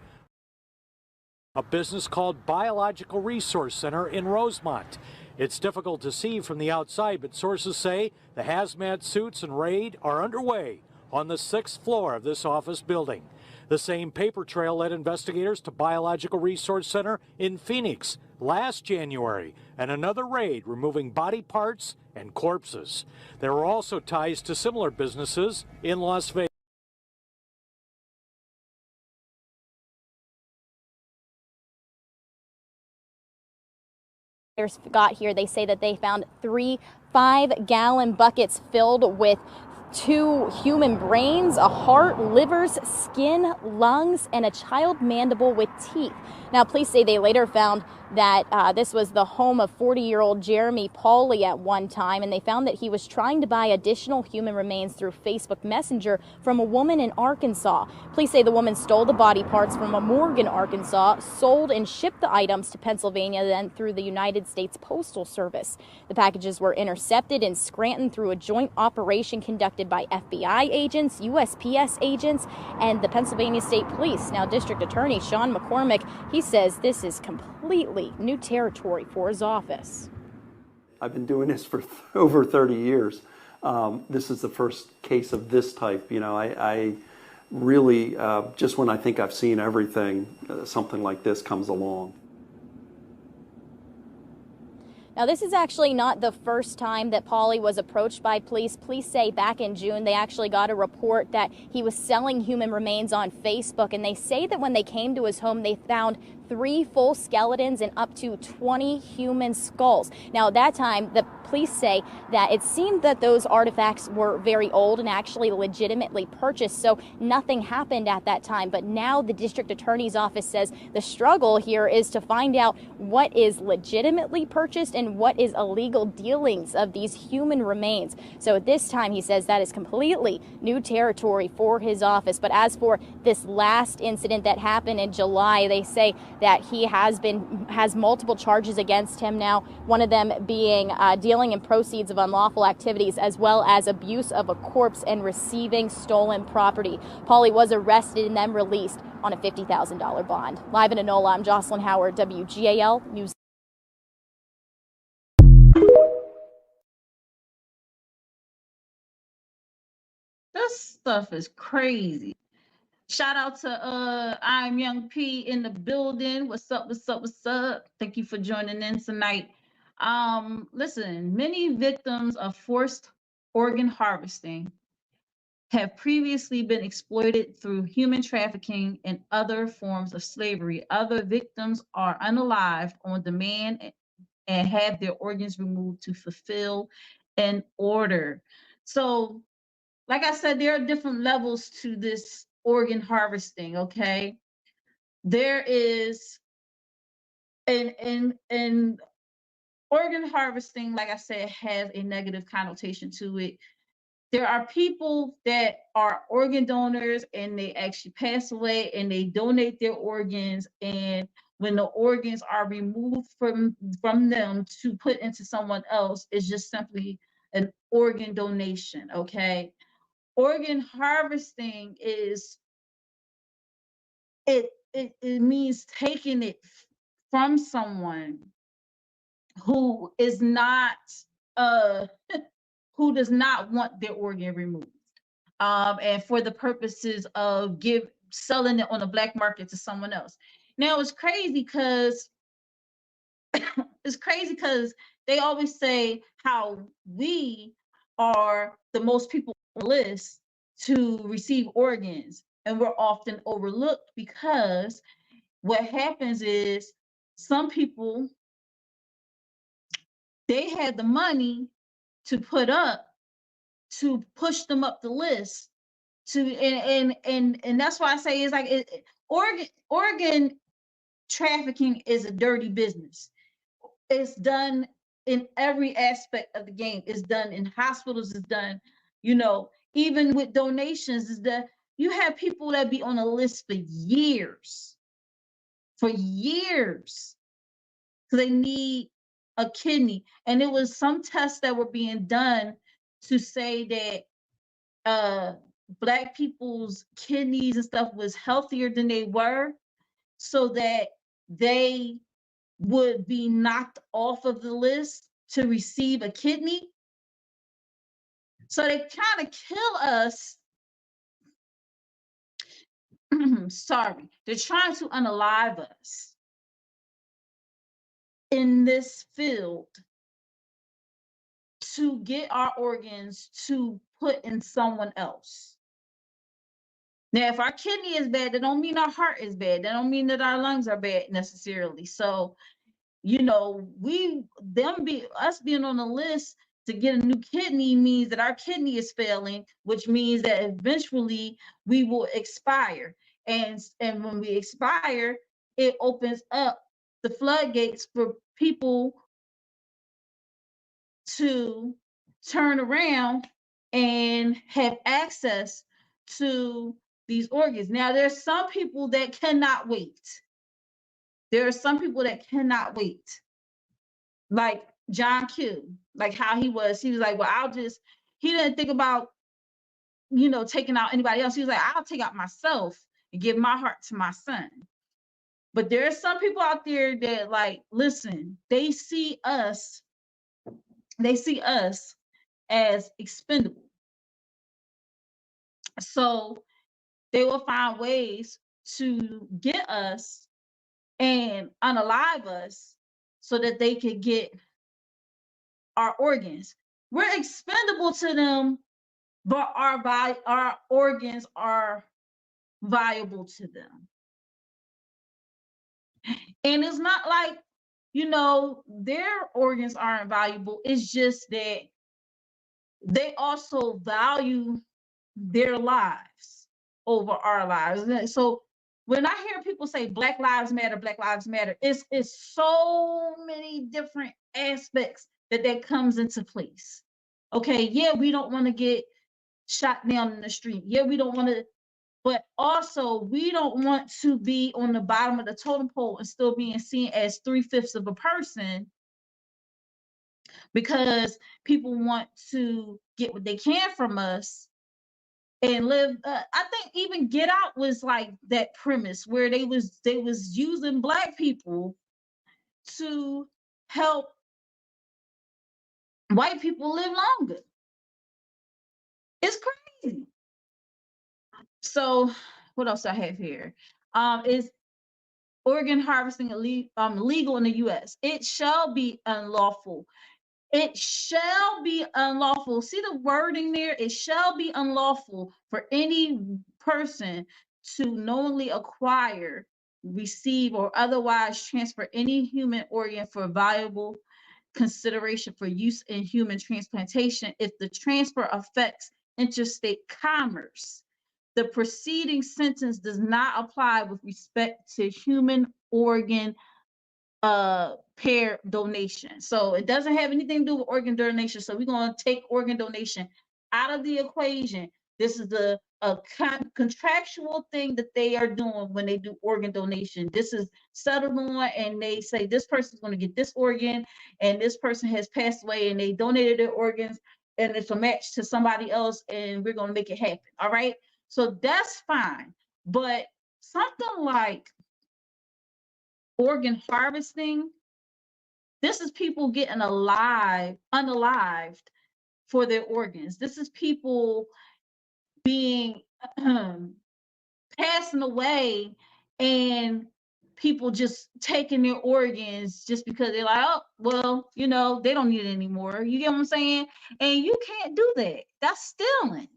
A business called Biological Resource Center in Rosemont. It's difficult to see from the outside, but sources say the hazmat suits and raid are underway on the 6th floor of this office building. The same paper trail led investigators to Biological Resource Center in Phoenix last January, and another raid removing body parts and corpses. There were also ties to similar businesses in Las Vegas. Got here, they say that they found 3 5-gallon buckets filled with 2 human brains, a heart, livers, skin, lungs, and a child mandible with teeth. Now, police say they later found that this was the home of 40-year-old Jeremy Pauley at one time, and they found that he was trying to buy additional human remains through Facebook Messenger from a woman in Arkansas. Police say the woman stole the body parts from a morgue in Arkansas, sold and shipped the items to Pennsylvania, then through the United States Postal Service. The packages were intercepted in Scranton through a joint operation conducted by FBI agents, USPS agents, and the Pennsylvania State Police. Now, District Attorney Sean McCormick, he says this is completely new territory for his office. I've been doing this for over 30 years. This is the first case of this type. You know, I really, just when I think I've seen everything, something like this comes along. Now, this is actually not the first time that Pauley was approached by police. Police say back in June, they actually got a report that he was selling human remains on Facebook. And they say that when they came to his home, they found 3 full skeletons and up to 20 human skulls. Now, at that time, the police say that it seemed that those artifacts were very old and actually legitimately purchased, so nothing happened at that time. But now the district attorney's office says the struggle here is to find out what is legitimately purchased and what is illegal dealings of these human remains. So at this time, he says that is completely new territory for his office. But as for this last incident that happened in July, they say that he has multiple charges against him now, one of them being dealing in proceeds of unlawful activities, as well as abuse of a corpse and receiving stolen property. Pauley was arrested and then released on a $50,000 bond. Live in Enola, I'm Jocelyn Howard, WGAL News. This stuff is crazy. Shout out to I'm Young P in the building. What's up, what's up, what's up? Thank you for joining in tonight. Listen, many victims of forced organ harvesting have previously been exploited through human trafficking and other forms of slavery. Other victims are unalived on demand and have their organs removed to fulfill an order. So, like I said, there are different levels to this organ harvesting, okay? There is an organ harvesting, like I said, has a negative connotation to it. There are people that are organ donors and they actually pass away and they donate their organs, and when the organs are removed from them to put into someone else, it's just simply an organ donation, okay? Organ harvesting is it means taking it from someone who is not who does not want their organ removed, and for the purposes of selling it on the black market to someone else. Now it's crazy because they always say how we are the most people on the list to receive organs, and we're often overlooked because what happens is some people, they had the money to put up to push them up the list to and that's why I say it's like organ trafficking is a dirty business. It's done in every aspect of the game. It's done in hospitals, it's done, you know, even with donations, is that you have people that be on a list for years because they need a kidney. And it was some tests that were being done to say that black people's kidneys and stuff was healthier than they were, so that they would be knocked off of the list to receive a kidney. So they trying to kill us. Sorry, they're trying to unalive us in this field to get our organs to put in someone else. Now, if our kidney is bad, that don't mean our heart is bad. That don't mean that our lungs are bad necessarily. So, you know, us being on the list to get a new kidney means that our kidney is failing, which means that eventually we will expire. And when we expire, it opens up the floodgates for people to turn around and have access to these organs. Now, there's some people that cannot wait. There are some people that cannot wait. Like John Q, like how he was like, well, he didn't think about, taking out anybody else. He was like, I'll take out myself and give my heart to my son. But there are some people out there that, like, listen, they see us as expendable. So they will find ways to get us and unalive us so that they could get our organs. We're expendable to them, but our organs are viable to them. And it's not like, their organs aren't valuable. It's just that they also value their lives over our lives. So when I hear people say Black Lives Matter, it's so many different aspects that comes into place. Okay, yeah, we don't want to get shot down in the street. Yeah, we don't want to, but also we don't want to be on the bottom of the totem pole and still being seen as 3/5 of a person, because people want to get what they can from us and live. I think even Get Out was like that premise where they was using Black people to help white people live longer. It's crazy. So what else I have here? Is organ harvesting legal in the U.S.? It shall be unlawful. It shall be unlawful. See the wording there? It shall be unlawful for any person to knowingly acquire, receive, or otherwise transfer any human organ for viable consideration for use in human transplantation if the transfer affects interstate commerce. The preceding sentence does not apply with respect to human organ pair donation. So it doesn't have anything to do with organ donation. So we're going to take organ donation out of the equation. This is the contractual thing that they are doing when they do organ donation. This is settled on, and they say this person's going to get this organ, and this person has passed away, and they donated their organs, and it's a match to somebody else, and we're going to make it happen. All right. So that's fine. But something like organ harvesting, this is people getting unalived for their organs. This is people being passing away, and people just taking their organs just because they're like, oh, well, they don't need it anymore. You get what I'm saying? And you can't do that. That's stealing.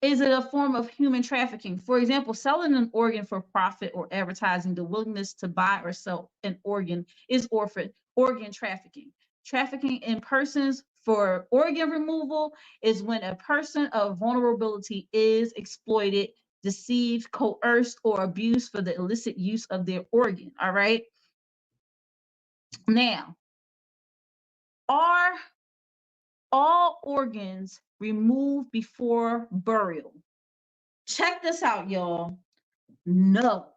Is it a form of human trafficking? For example, selling an organ for profit or advertising the willingness to buy or sell an organ is organ trafficking. Trafficking in persons for organ removal is when a person of vulnerability is exploited, deceived, coerced, or abused for the illicit use of their organ. All right. Now, are all organs removed before burial? Check this out, y'all. No,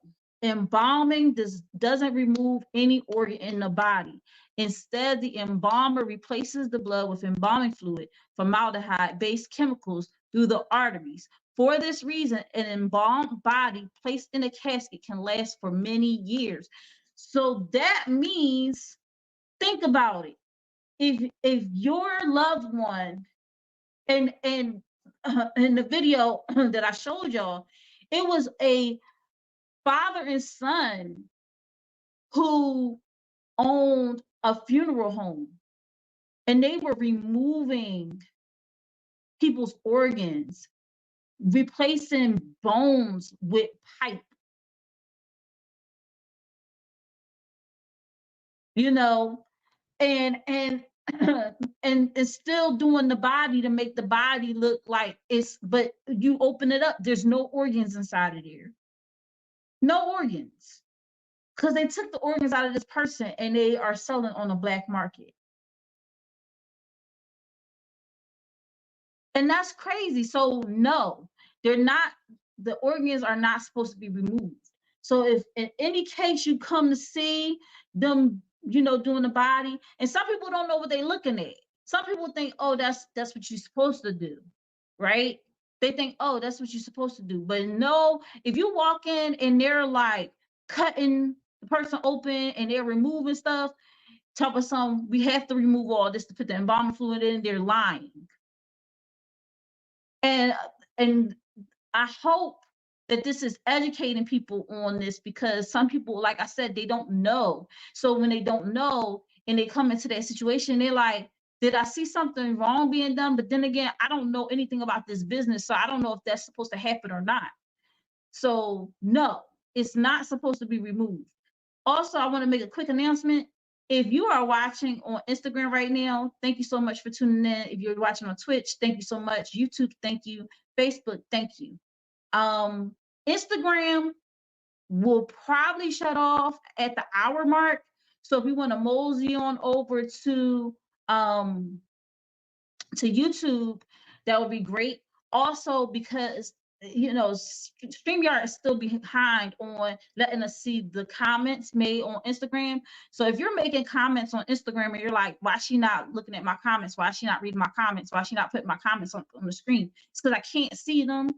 embalming doesn't remove any organ in the body. Instead, the embalmer replaces the blood with embalming fluid, formaldehyde-based chemicals through the arteries. For this reason, an embalmed body placed in a casket can last for many years. So that means, think about it. If your loved one, and in the video that I showed y'all, it was a father and son who owned a funeral home, and they were removing people's organs, replacing bones with pipe, and and still doing the body to make the body look like it's, but you open it up, there's no organs inside of there. No organs. because they took the organs out of this person and they are selling on the black market. And that's crazy. So no, they're not, the organs are not supposed to be removed. So if in any case you come to see them, you know, doing the body, and some people don't know what they're looking at. Some people think, oh, that's what you're supposed to do, right? They think, oh, that's what you're supposed to do. But no, if you walk in and they're like cutting the person open and they're removing stuff, tell us we have to remove all this to put the embalming fluid in, they're lying. And I hope that this is educating people on this, because some people, like I said, they don't know. So when they don't know and they come into that situation, they're like, did I see something wrong being done? But then again, I don't know anything about this business, so I don't know if that's supposed to happen or not. So no, it's not supposed to be removed. Also, I want to make a quick announcement. If you are watching on Instagram right now, thank you so much for tuning in. If you're watching on Twitch, thank you so much. YouTube, thank you. Facebook, thank you. Instagram will probably shut off at the hour mark. So if you want to mosey on over to YouTube, that would be great. Also, because you know, StreamYard is still behind on letting us see the comments made on Instagram. So if you're making comments on Instagram and you're like, why is she not looking at my comments? Why is she not reading my comments? Why is she not putting my comments on the screen? It's because I can't see them.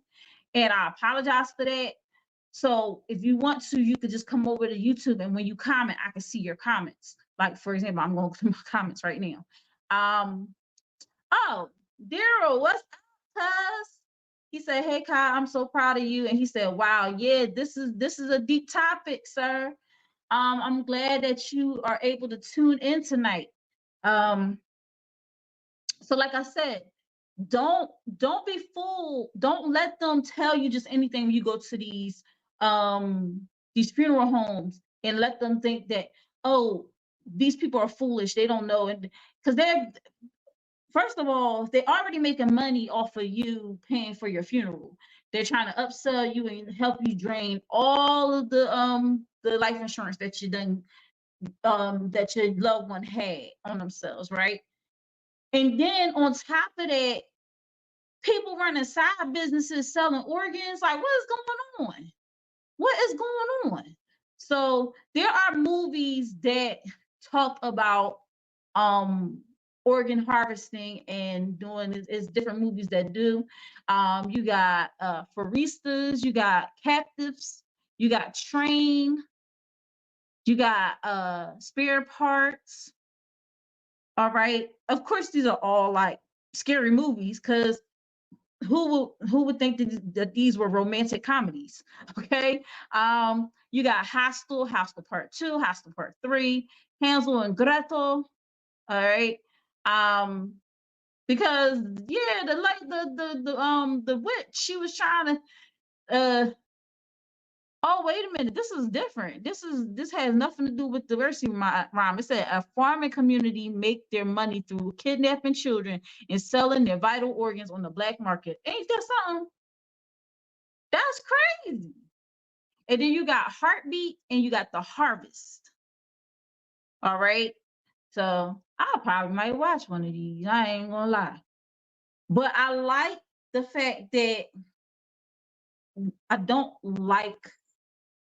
And I apologize for that. So if you want to, you could just come over to YouTube, and when you comment, I can see your comments. Like, for example, I'm going through my comments right now. Oh, Daryl, what's up, cuz? He said, hey, Kai, I'm so proud of you. And he said, wow, yeah, this is a deep topic, sir. I'm glad that you are able to tune in tonight. So like I said, don't be fooled. Don't let them tell you just anything when you go to these funeral homes, and let them think that, oh, these people are foolish, they don't know. And because they're, first of all, they're already making money off of you paying for your funeral. They're trying to upsell you and help you drain all of the life insurance that you done that your loved one had on themselves, right? And then on top of that, people running side businesses selling organs. Like, what is going on? What is going on? So there are movies that talk about organ harvesting and doing, it's different movies that do. You got phoristas, you got captives, you got train, you got spare parts. All right. Of course, these are all like scary movies, because who would think that these were romantic comedies? Okay. You got Hostel Part 2, Hostel Part 3, Hansel and Gretel. All right. Because yeah, the witch, she was trying to oh, wait a minute, this is different. This has nothing to do with diversity rhyme. It said a farming community make their money through kidnapping children and selling their vital organs on the black market. Ain't that something? That's crazy. And then you got Heartbeat and you got The Harvest. All right. So I probably might watch one of these. I ain't gonna lie. But I like the fact that I don't like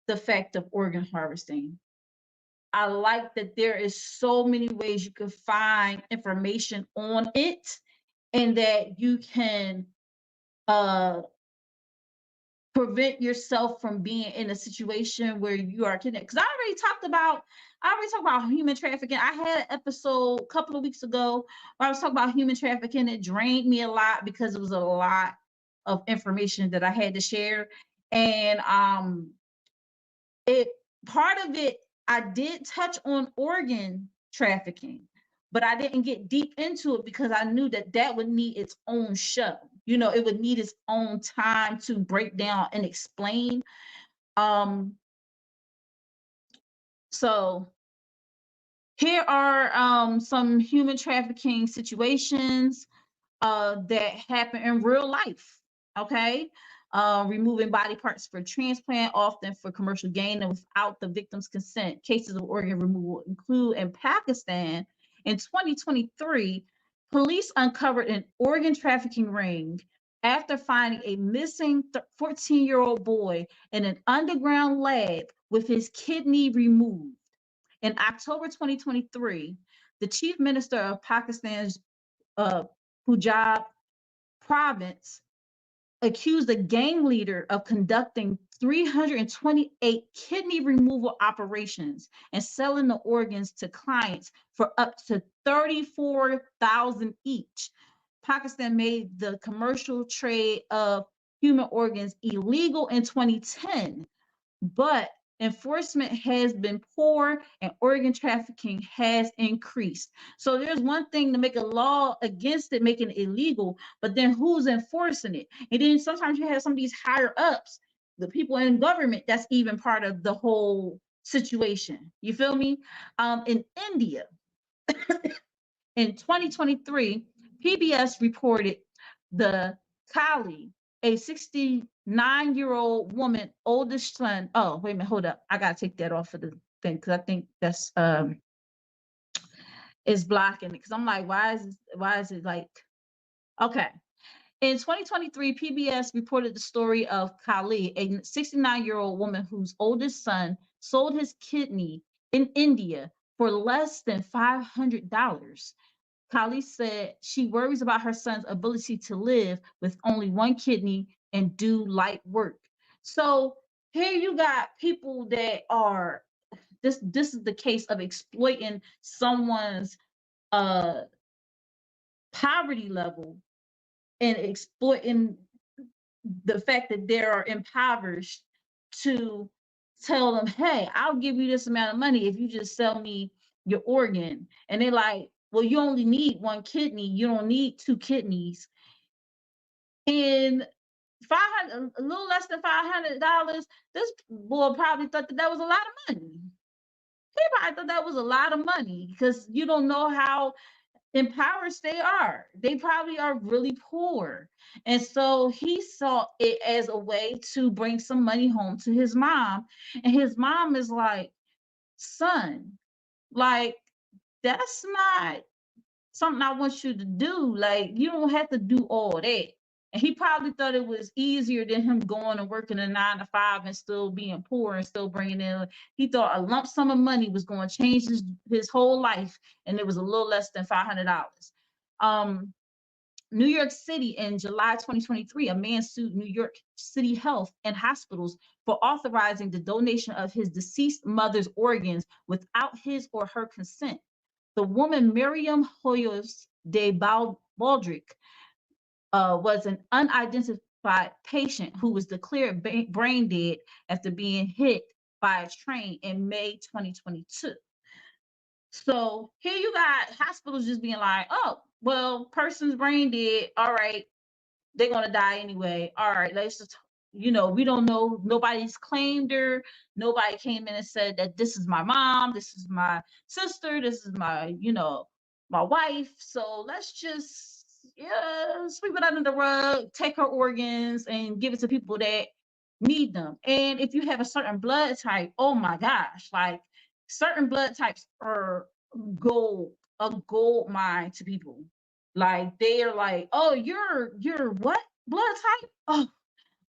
the fact of organ harvesting. I like that there is so many ways you can find information on it, and that you can prevent yourself from being in a situation where you are kidnapped. Because I already talked about human trafficking. I had an episode a couple of weeks ago where I was talking about human trafficking. It drained me a lot because it was a lot of information that I had to share. And part of it, I did touch on organ trafficking, but I didn't get deep into it because I knew that would need its own show. You know, it would need its own time to break down and explain. So here are some human trafficking situations that happen in real life. Okay. removing body parts for transplant, often for commercial gain and without the victim's consent. Cases of organ removal include in Pakistan in 2023, police uncovered an organ trafficking ring after finding a missing 14-year-old boy in an underground lab with his kidney removed. In October 2023, the chief minister of Pakistan's Punjab province accused a gang leader of conducting 328 kidney removal operations and selling the organs to clients for up to $34,000 each. Pakistan made the commercial trade of human organs illegal in 2010, but enforcement has been poor and organ trafficking has increased. So there's one thing to make a law against it, making it illegal, but then who's enforcing it? And then sometimes you have some of these higher ups, the people in government, that's even part of the whole situation. You feel me? In India, in 2023, PBS reported the Kali, a 69-year-old woman, oldest son. Oh, wait a minute, hold up. I gotta take that off of the thing because I think that's is blocking it. Because I'm like, why is it like, okay. In 2023, PBS reported the story of Kali, a 69-year-old woman whose oldest son sold his kidney in India for less than $500. Kali said she worries about her son's ability to live with only one kidney and do light work. So here you got people that are, this is the case of exploiting someone's poverty level and exploiting the fact that they are impoverished to tell them, hey, I'll give you this amount of money if you just sell me your organ. And they're like, well, you only need one kidney. You don't need two kidneys. And a little less than $500, this boy probably thought that was a lot of money. He probably thought that was a lot of money because you don't know how impoverished they are. They probably are really poor. And so he saw it as a way to bring some money home to his mom. And his mom is like, son, like, that's not something I want you to do. Like, you don't have to do all that. And he probably thought it was easier than him going and working a 9 to 5 and still being poor and still bringing in. He thought a lump sum of money was going to change his whole life, and it was a little less than $500. New York City in July 2023, a man sued New York City Health and Hospitals for authorizing the donation of his deceased mother's organs without his or her consent. The woman, Miriam Hoyos de Baldrick, was an unidentified patient who was declared brain dead after being hit by a train in May 2022. So here you got hospitals just being like, oh, well, person's brain dead. All right, they're going to die anyway. All right, let's just, we don't know. Nobody's claimed her. Nobody came in and said that this is my mom, this is my sister, this is my, my wife. So let's just sweep it under the rug, take her organs and give it to people that need them. And if you have a certain blood type, oh my gosh, like certain blood types are a gold mine to people. Like they are like, oh, you're what blood type?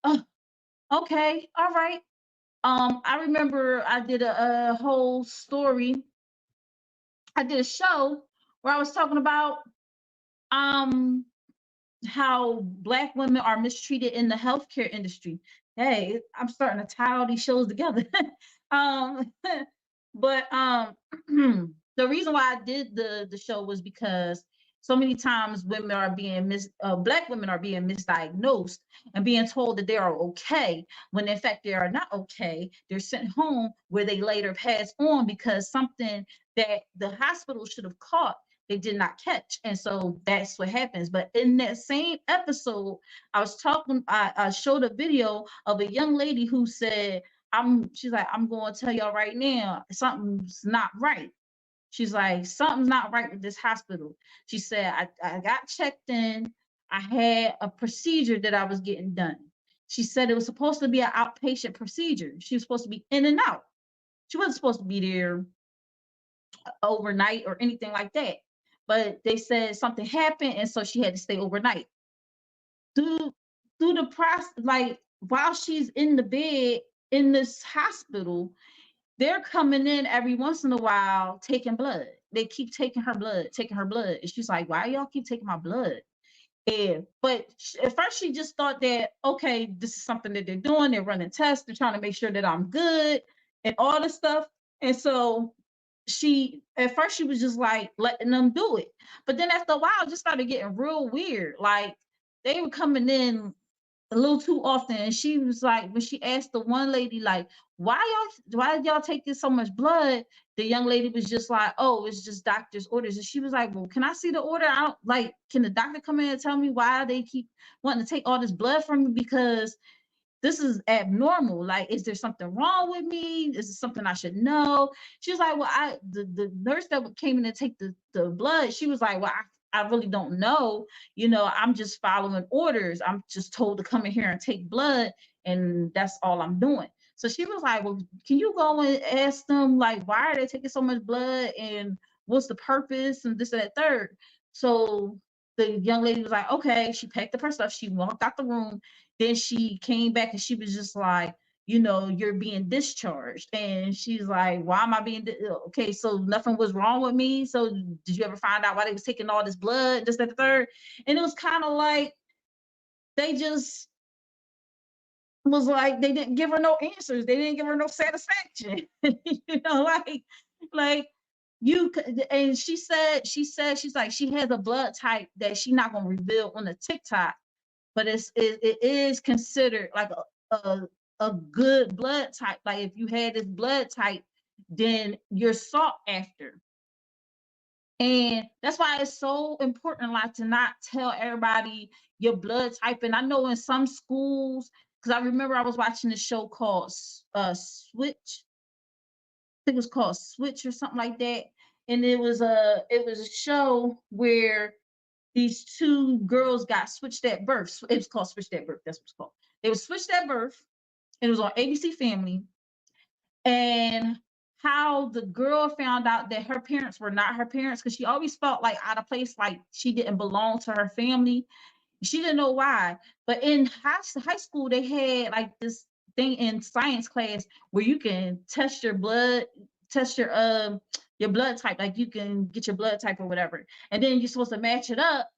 Oh, okay, all right. I remember I did a whole story. I did a show where I was talking about how Black women are mistreated in the healthcare industry. Hey, I'm starting to tie all these shows together. But the reason why I did the show was because so many times women are being Black women are being misdiagnosed and being told that they are okay, when in fact they are not okay. They're sent home where they later pass on because something that the hospital should have caught, they did not catch. And so that's what happens. But in that same episode, I showed a video of a young lady who said, she's like, I'm going to tell y'all right now, something's not right. She's like, something's not right with this hospital. She said, I got checked in. I had a procedure that I was getting done. She said it was supposed to be an outpatient procedure. She was supposed to be in and out. She wasn't supposed to be there overnight or anything like that. But they said something happened, and so she had to stay overnight. Through the process, like while she's in the bed in this hospital, they're coming in every once in a while taking blood. They keep taking her blood, and she's like, "Why y'all keep taking my blood?" And but at first she just thought that, okay, this is something that they're doing. They're running tests. They're trying to make sure that I'm good and all this stuff. And so at first she was just like letting them do it. But then after a while, it just started getting real weird. Like they were coming in a little too often. And she was like, when she asked the one lady, like, why did y'all taking so much blood? The young lady was just like, oh, it's just doctor's orders. And she was like, well, can I see the order? I don't like, can the doctor come in and tell me why they keep wanting to take all this blood from me? Because this is abnormal. Like, is there something wrong with me? Is it something I should know? She was like, well, the nurse that came in to take the blood, she was like, well, I really don't know. You know, I'm just following orders. I'm just told to come in here and take blood, and that's all I'm doing. So she was like, well, can you go and ask them, like, why are they taking so much blood and what's the purpose and this and that third? So the young lady was like, okay. She packed up her stuff. She walked out the room. Then she came back and she was just like, you know, you're being discharged. And she's like, why am I being, okay, so nothing was wrong with me. So did you ever find out why they was taking all this blood, this, that, the third? And it was kind of like, they just was like, they didn't give her no answers. They didn't give her no satisfaction. You know, like you could, and she's like, she has a blood type that she's not going to reveal on the TikTok, but it is considered like a good blood type. Like if you had this blood type, then you're sought after. And that's why it's so important, like, to not tell everybody your blood type. And I know in some schools, because I remember I was watching a show called Switch. I think it was called Switch or something like that. And it was a show where these two girls got switched at birth. It was called Switched at Birth. That's what it's called. They were switched at birth. It was on ABC Family. And how the girl found out that her parents were not her parents, because she always felt like out of place, like she didn't belong to her family. She didn't know why. But in high school, they had like this thing in science class where you can test your blood, test your blood type, like you can get your blood type or whatever, and then you're supposed to match it up,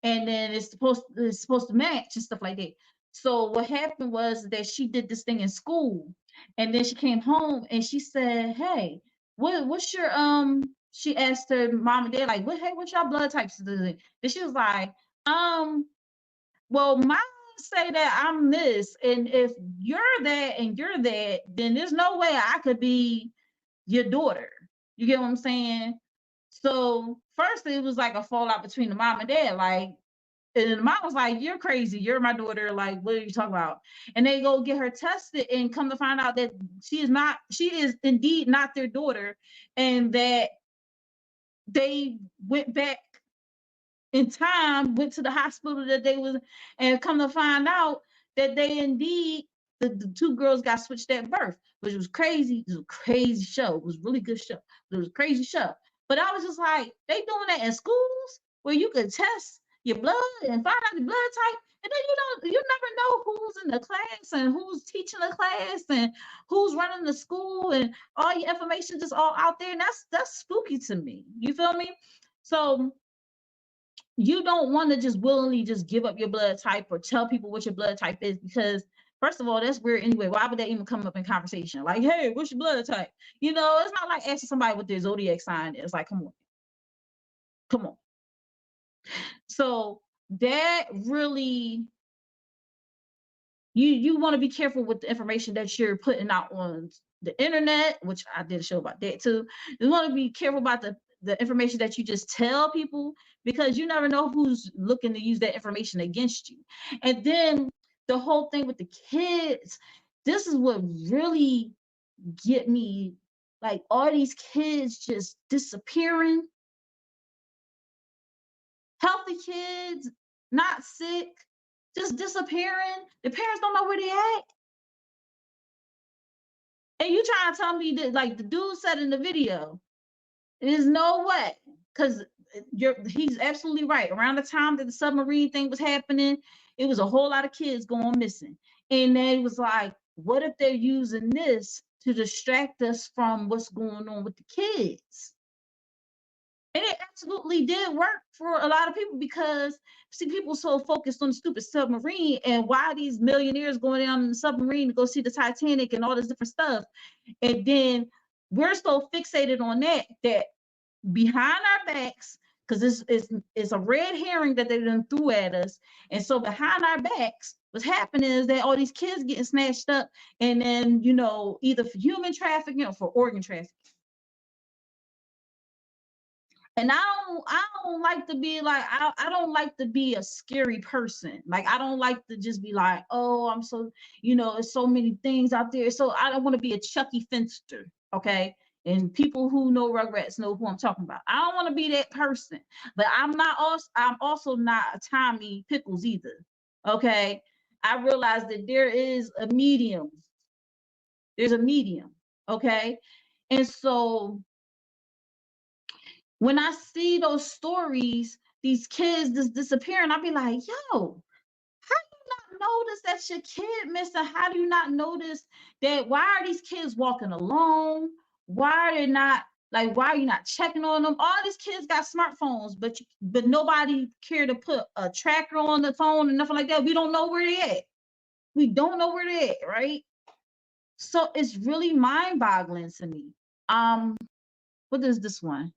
and then it's supposed to match and stuff like that. So what happened was that she did this thing in school, and then she came home and she said, "Hey, what's your She asked her mom and dad, like, what's your blood types?" Then she was like, well, mine say that I'm this, and if you're that and you're that, then there's no way I could be your daughter. You get what I'm saying? So first it was like a fallout between the mom and dad, like, and the mom was like, "You're crazy. You're my daughter. Like, what are you talking about?" And they go get her tested, and come to find out that she is indeed not their daughter, and that they went back in time, went to the hospital that they was, and come to find out that they indeed, the two girls got switched at birth, which was crazy. It was a crazy show. It was a really good show. It was a crazy show. But I was just like, they doing that in schools where you could test your blood and find out the blood type, and then you never know who's in the class and who's teaching the class and who's running the school, and all your information just all out there, and that's spooky to me. You feel me? So you don't want to just willingly just give up your blood type or tell people what your blood type is, because first of all, that's weird anyway. Why would that even come up in conversation? Like, hey, what's your blood type? You know, it's not like asking somebody what their zodiac sign is. Like, come on. So that really, you want to be careful with the information that you're putting out on the internet, which I did a show about that too. You want to be careful about the information that you just tell people, because you never know who's looking to use that information against you. And then the whole thing with the kids, this is what really get me, like all these kids just disappearing. Healthy kids, not sick, just disappearing. The parents don't know where they at. And you trying to tell me that, like the dude said in the video, there's no way, because he's absolutely right. Around the time that the submarine thing was happening, it was a whole lot of kids going missing. And they was like, what if they're using this to distract us from what's going on with the kids? And it absolutely did work for a lot of people, because see, people so focused on the stupid submarine and why these millionaires going down in the submarine to go see the Titanic and all this different stuff. And then we're so fixated on that behind our backs, because it's a red herring that they done threw at us. And so behind our backs, what's happening is that all these kids getting snatched up, and then, you know, either for human trafficking or for organ trafficking. And I don't like to be like, I don't like to be a scary person. Like, I don't like to just be like, oh, I'm so, you know, there's so many things out there. So I don't want to be a Chucky Finster, okay? And people who know Rugrats know who I'm talking about. I don't want to be that person, but I'm also not a Tommy Pickles either, okay? I realize that there is a medium. There's a medium, okay? And so when I see those stories, these kids just disappearing, I'll be like, yo, how do you not notice that your kid missing? How do you not notice that? Why are these kids walking alone? Why are they not, like, why are you not checking on them? All these kids got smartphones, but nobody care to put a tracker on the phone and nothing like that. We don't know where they at. We don't know where they at, right? So it's really mind-boggling to me. What is this one?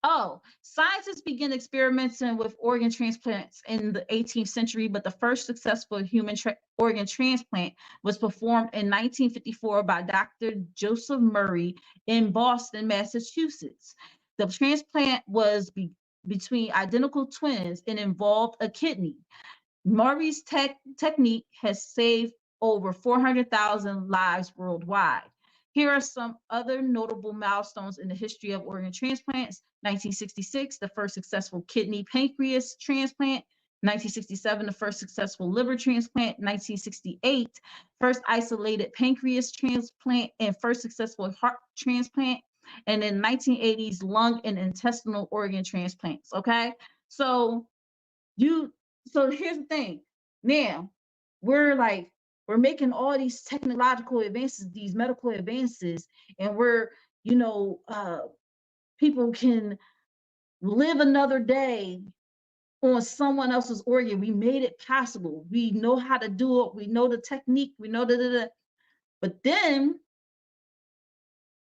Oh, scientists began experimenting with organ transplants in the 18th century, but the first successful human organ transplant was performed in 1954 by Dr. Joseph Murray in Boston, Massachusetts. The transplant was between identical twins and involved a kidney. Murray's technique has saved over 400,000 lives worldwide. Here are some other notable milestones in the history of organ transplants. 1966, the first successful kidney pancreas transplant. 1967, the first successful liver transplant. 1968, first isolated pancreas transplant and first successful heart transplant. And in 1980s, lung and intestinal organ transplants, okay? So here's the thing. Now, we're making all these technological advances, these medical advances, and people can live another day on someone else's organ. We made it possible. We know how to do it. We know the technique. We know But then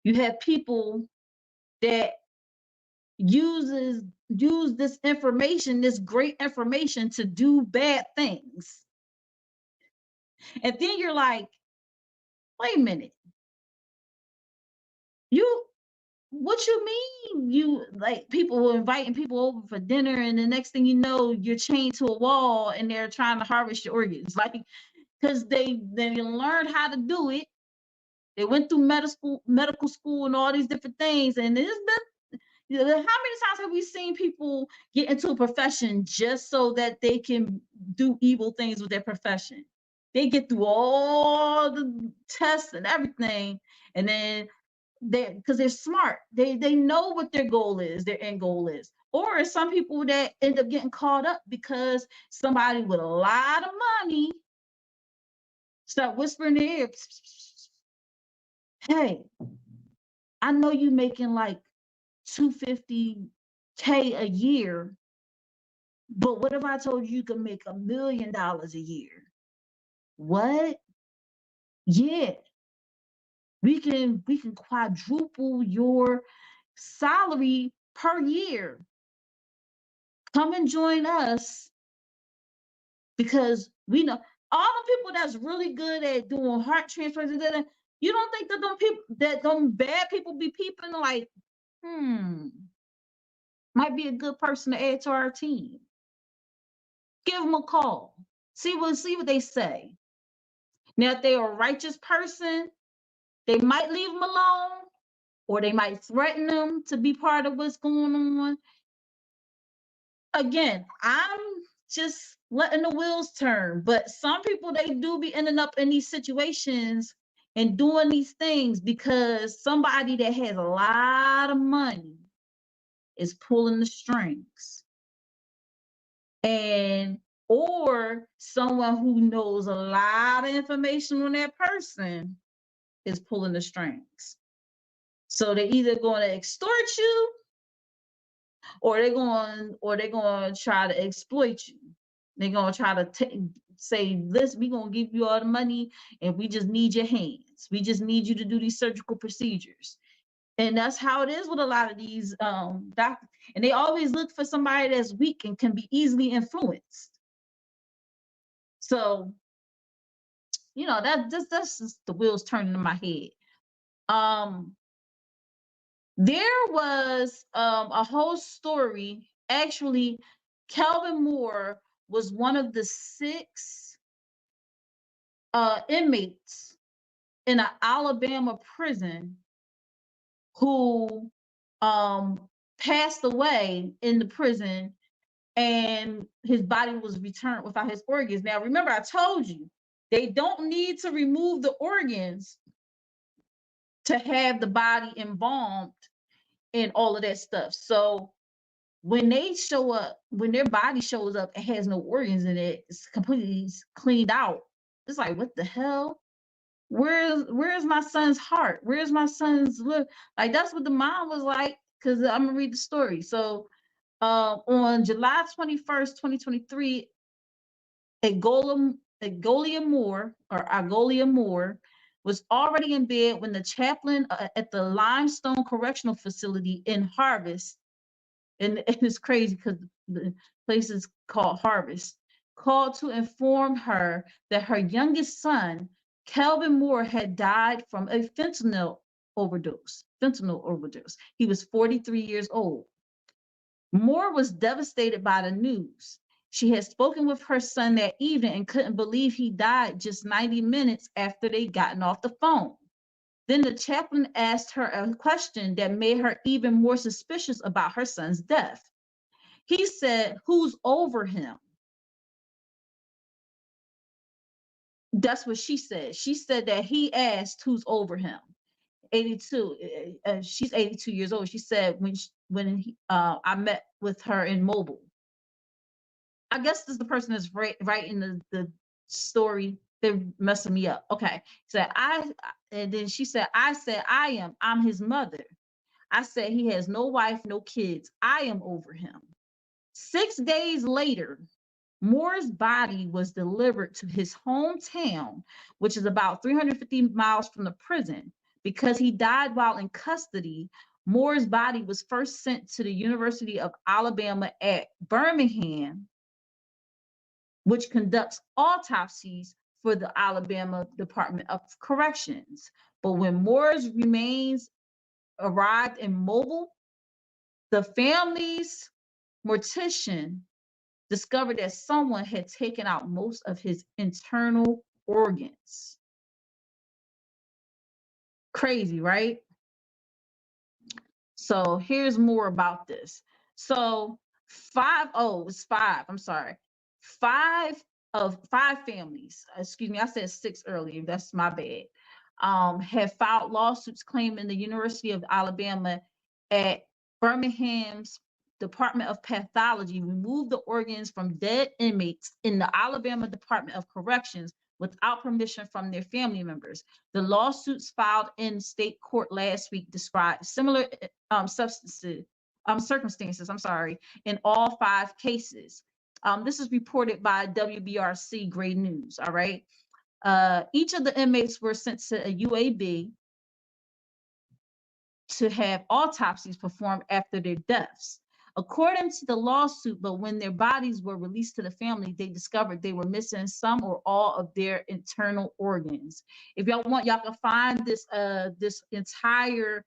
you have people that use this information, this great information, to do bad things. And then you're like, wait a minute. What you mean? You, like, people inviting people over for dinner, and the next thing you know, you're chained to a wall and they're trying to harvest your organs. Like, because they learned how to do it. They went through medical school and all these different things. And it's been, how many times have we seen people get into a profession just so that they can do evil things with their profession? They get through all the tests and everything, and then because they're smart, they know what their goal is, their end goal is. Or some people that end up getting caught up because somebody with a lot of money start whispering in their ear, hey, I know you making like $250K a year, but what if I told you could make $1 million a year? What? Yeah, we can quadruple your salary per year. Come and join us, because we know all the people that's really good at doing heart transplants. You don't think that them bad people be peeping like, might be a good person to add to our team. Give them a call. See what they say. Now, if they're a righteous person, they might leave them alone, or they might threaten them to be part of what's going on. Again, just letting the wheels turn. But some people, they do be ending up in these situations and doing these things because somebody that has a lot of money is pulling the strings. And or someone who knows a lot of information on that person is pulling the strings. So they're either going to extort you or they're going to try to exploit you. They're going to try to say, listen, we're going to give you all the money and we just need your hands. We just need you to do these surgical procedures. And that's how it is with a lot of these doctors. And they always look for somebody that's weak and can be easily influenced. So, that's just the wheels turning in my head. There was a whole story. Actually, Kelvin Moore was one of the 6 inmates in an Alabama prison who passed away in the prison, and his body was returned without his organs. Now, remember, I told you, they don't need to remove the organs to have the body embalmed and all of that stuff. So when they show up, when their body shows up and has no organs in it, it's completely cleaned out. It's like, what the hell? Where's my son's heart? Where's my son's look? Like, that's what the mom was like, because I'm gonna read the story. So on July 21st, 2023, Agolia Moore was already in bed when the chaplain at the Limestone Correctional Facility in Harvest, and it's crazy because the place is called Harvest, called to inform her that her youngest son, Kelvin Moore, had died from a fentanyl overdose. He was 43 years old. Moore was devastated by the news. She had spoken with her son that evening and couldn't believe he died just 90 minutes after they'd gotten off the phone. Then the chaplain asked her a question that made her even more suspicious about her son's death. He said, "Who's over him?" That's what she said. She said that he asked who's over him. 82. She's 82 years old. She said when I met with her in Mobile. I guess this is the person that's writing the story. They're messing me up. Okay. So and then she said, I'm his mother. I said, he has no wife, no kids. I am over him. 6 days later, Moore's body was delivered to his hometown, which is about 350 miles from the prison. Because he died while in custody, Moore's body was first sent to the University of Alabama at Birmingham, which conducts autopsies for the Alabama Department of Corrections. But when Moore's remains arrived in Mobile, the family's mortician discovered that someone had taken out most of his internal organs. Crazy, right? So here's more about this. So five families, excuse me, I said 6 earlier, that's my bad, have filed lawsuits claiming the University of Alabama at Birmingham's Department of Pathology removed the organs from dead inmates in the Alabama Department of Corrections without permission from their family members. The lawsuits filed in state court last week described similar circumstances, in all 5 cases. This is reported by WBRC Gray News, all right? Each of the inmates were sent to a UAB to have autopsies performed after their deaths. According to the lawsuit, but when their bodies were released to the family, they discovered they were missing some or all of their internal organs. If y'all want, y'all can find this this entire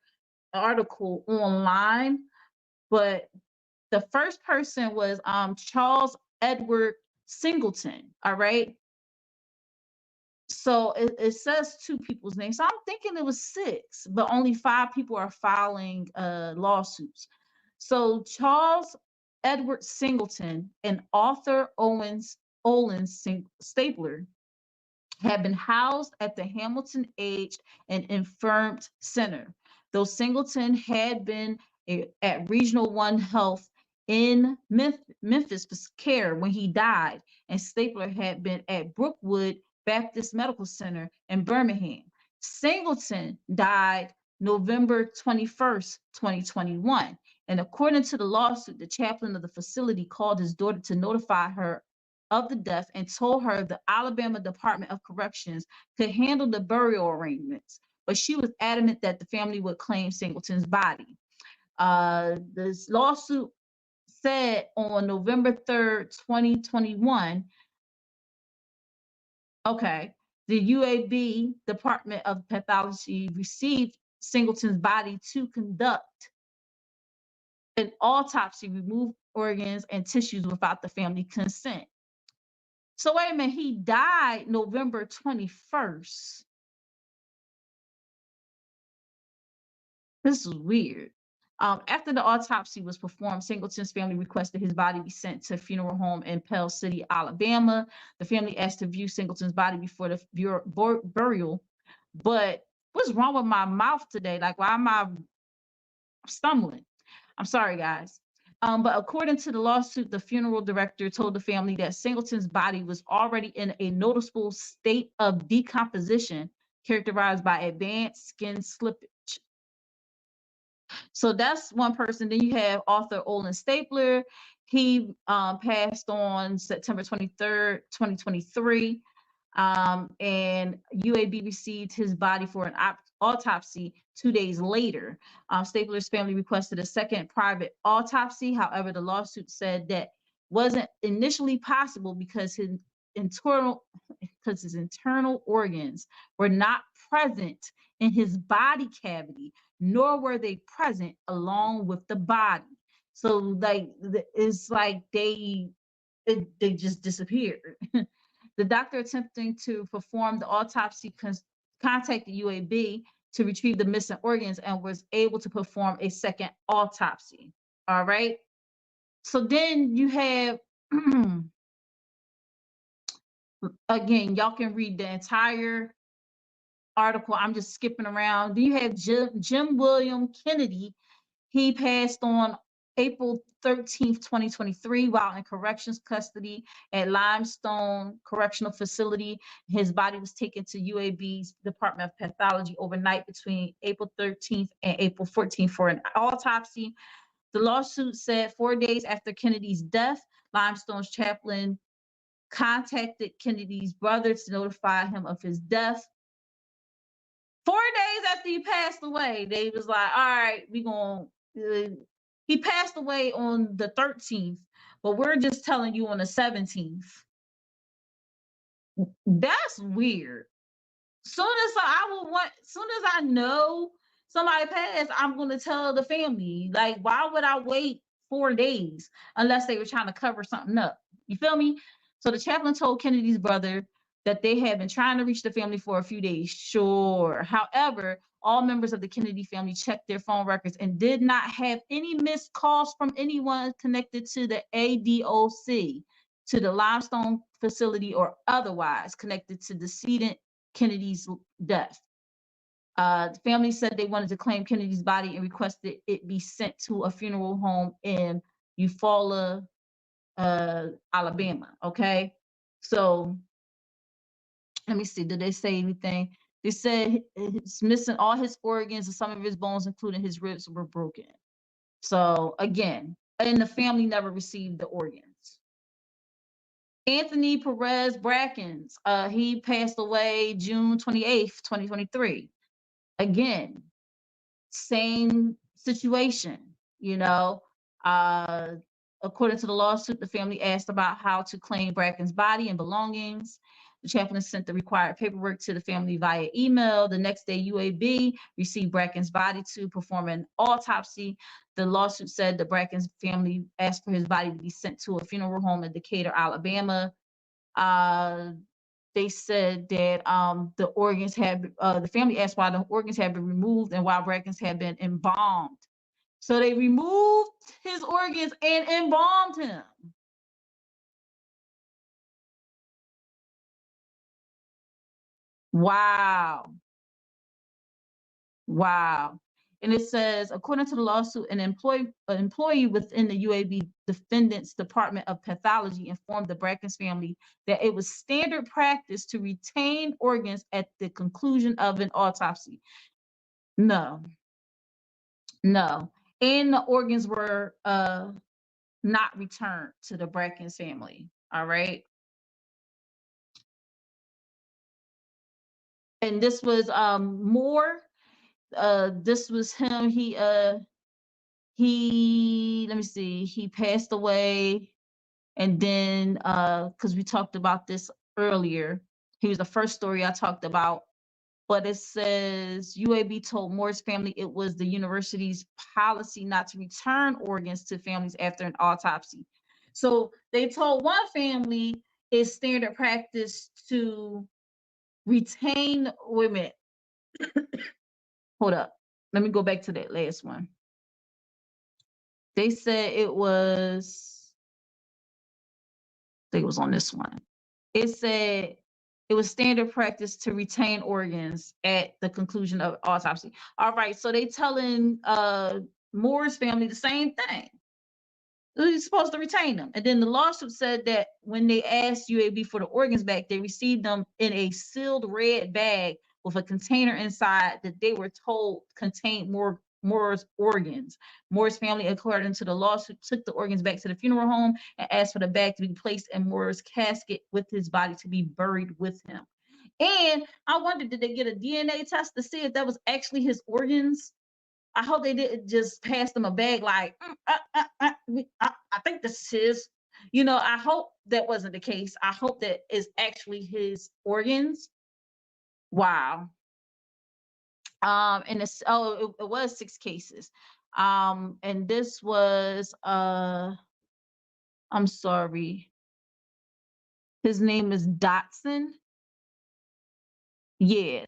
article online, but the first person was Charles Edward Singleton, all right? So it says 2 people's names. So I'm thinking it was 6, but only 5 people are filing lawsuits. So Charles Edward Singleton and Arthur Olin Stapler had been housed at the Hamilton Aged and Infirmed Center. Though Singleton had been at Regional One Health in Memphis for care when he died, and Stapler had been at Brookwood Baptist Medical Center in Birmingham. Singleton died November 21st, 2021. And according to the lawsuit, the chaplain of the facility called his daughter to notify her of the death and told her the Alabama Department of Corrections could handle the burial arrangements, but she was adamant that the family would claim Singleton's body. This lawsuit said on November 3rd, 2021, okay, the UAB Department of Pathology received Singleton's body to conduct an autopsy, remove organs and tissues without the family consent. So wait a minute, he died November 21st. This is weird. After the autopsy was performed, Singleton's family requested his body be sent to a funeral home in Pell City, Alabama. The family asked to view Singleton's body before the burial. But what's wrong with my mouth today? Like, why am I stumbling? I'm sorry, guys. But according to the lawsuit, the funeral director told the family that Singleton's body was already in a noticeable state of decomposition, characterized by advanced skin slippage. So that's one person. Then you have Arthur Olin Stapler. He passed on September 23rd, 2023. And UAB received his body for an autopsy 2 days later. Stapler's family requested a second private autopsy. However, the lawsuit said that wasn't initially possible because his internal organs were not present in his body cavity, nor were they present along with the body. So like it's like they just disappeared. The doctor attempting to perform the autopsy contacted UAB to retrieve the missing organs and was able to perform a second autopsy. All right. So then you have, again, y'all can read the entire article. I'm just skipping around. Then you have Jim William Kennedy. He passed on April 13th, 2023, while in corrections custody at Limestone Correctional Facility. His body was taken to UAB's Department of Pathology overnight between April 13th and April 14th for an autopsy. The lawsuit said 4 days after Kennedy's death, Limestone's chaplain contacted Kennedy's brother to notify him of his death. 4 days after he passed away, they was like, all right, he passed away on the 13th, but we're just telling you on the 17th. That's weird. Soon as I know somebody passed, I'm going to tell the family. Like, why would I wait 4 days unless they were trying to cover something up? You feel me? So the chaplain told Kennedy's brother that they had been trying to reach the family for a few days. Sure. However, all members of the Kennedy family checked their phone records and did not have any missed calls from anyone connected to the ADOC, to the Limestone facility, or otherwise connected to decedent Kennedy's death. The family said they wanted to claim Kennedy's body and requested it be sent to a funeral home in Eufaula, Alabama. Okay, so let me see. Did they say anything? They said it's missing all his organs and some of his bones, including his ribs, were broken. So again, and the family never received the organs. Anthony Perez Brackens, he passed away June 28th, 2023. Again, same situation, you know. According to the lawsuit, the family asked about how to claim Bracken's body and belongings. The chaplain sent the required paperwork to the family via email. The next day, UAB received Bracken's body to perform an autopsy. The lawsuit said the Bracken's family asked for his body to be sent to a funeral home in Decatur, Alabama. They said that the organs had, the family asked why the organs had been removed and why Bracken's had been embalmed. So they removed his organs and embalmed him. Wow. Wow. And it says, according to the lawsuit, an employee within the UAB Defendant's Department of Pathology informed the Brackens family that it was standard practice to retain organs at the conclusion of an autopsy. No. And the organs were not returned to the Brackens family. All right. And this was Moore. This was him. He let me see, he passed away, and then because we talked about this earlier, he was the first story I talked about. But it says UAB told Moore's family it was the university's policy not to return organs to families after an autopsy. So they told one family it's standard practice to retain women. Hold up. Let me go back to that last one. They said it was, I think it was on this one. It said it was standard practice to retain organs at the conclusion of autopsy. All right, so they telling Moore's family the same thing. You're supposed to retain them. And then the lawsuit said that when they asked UAB for the organs back, they received them in a sealed red bag with a container inside that they were told contained Moore's organs. Moore's family, according to the lawsuit, took the organs back to the funeral home and asked for the bag to be placed in Moore's casket with his body to be buried with him. And I wondered, did they get a DNA test to see if that was actually his organs? I hope they didn't just pass them a bag like, I think this is his. You know, I hope that wasn't the case. I hope that is actually his organs. Wow. And it's, it was 6 cases. And this was, I'm sorry. His name is Dotson. Yeah,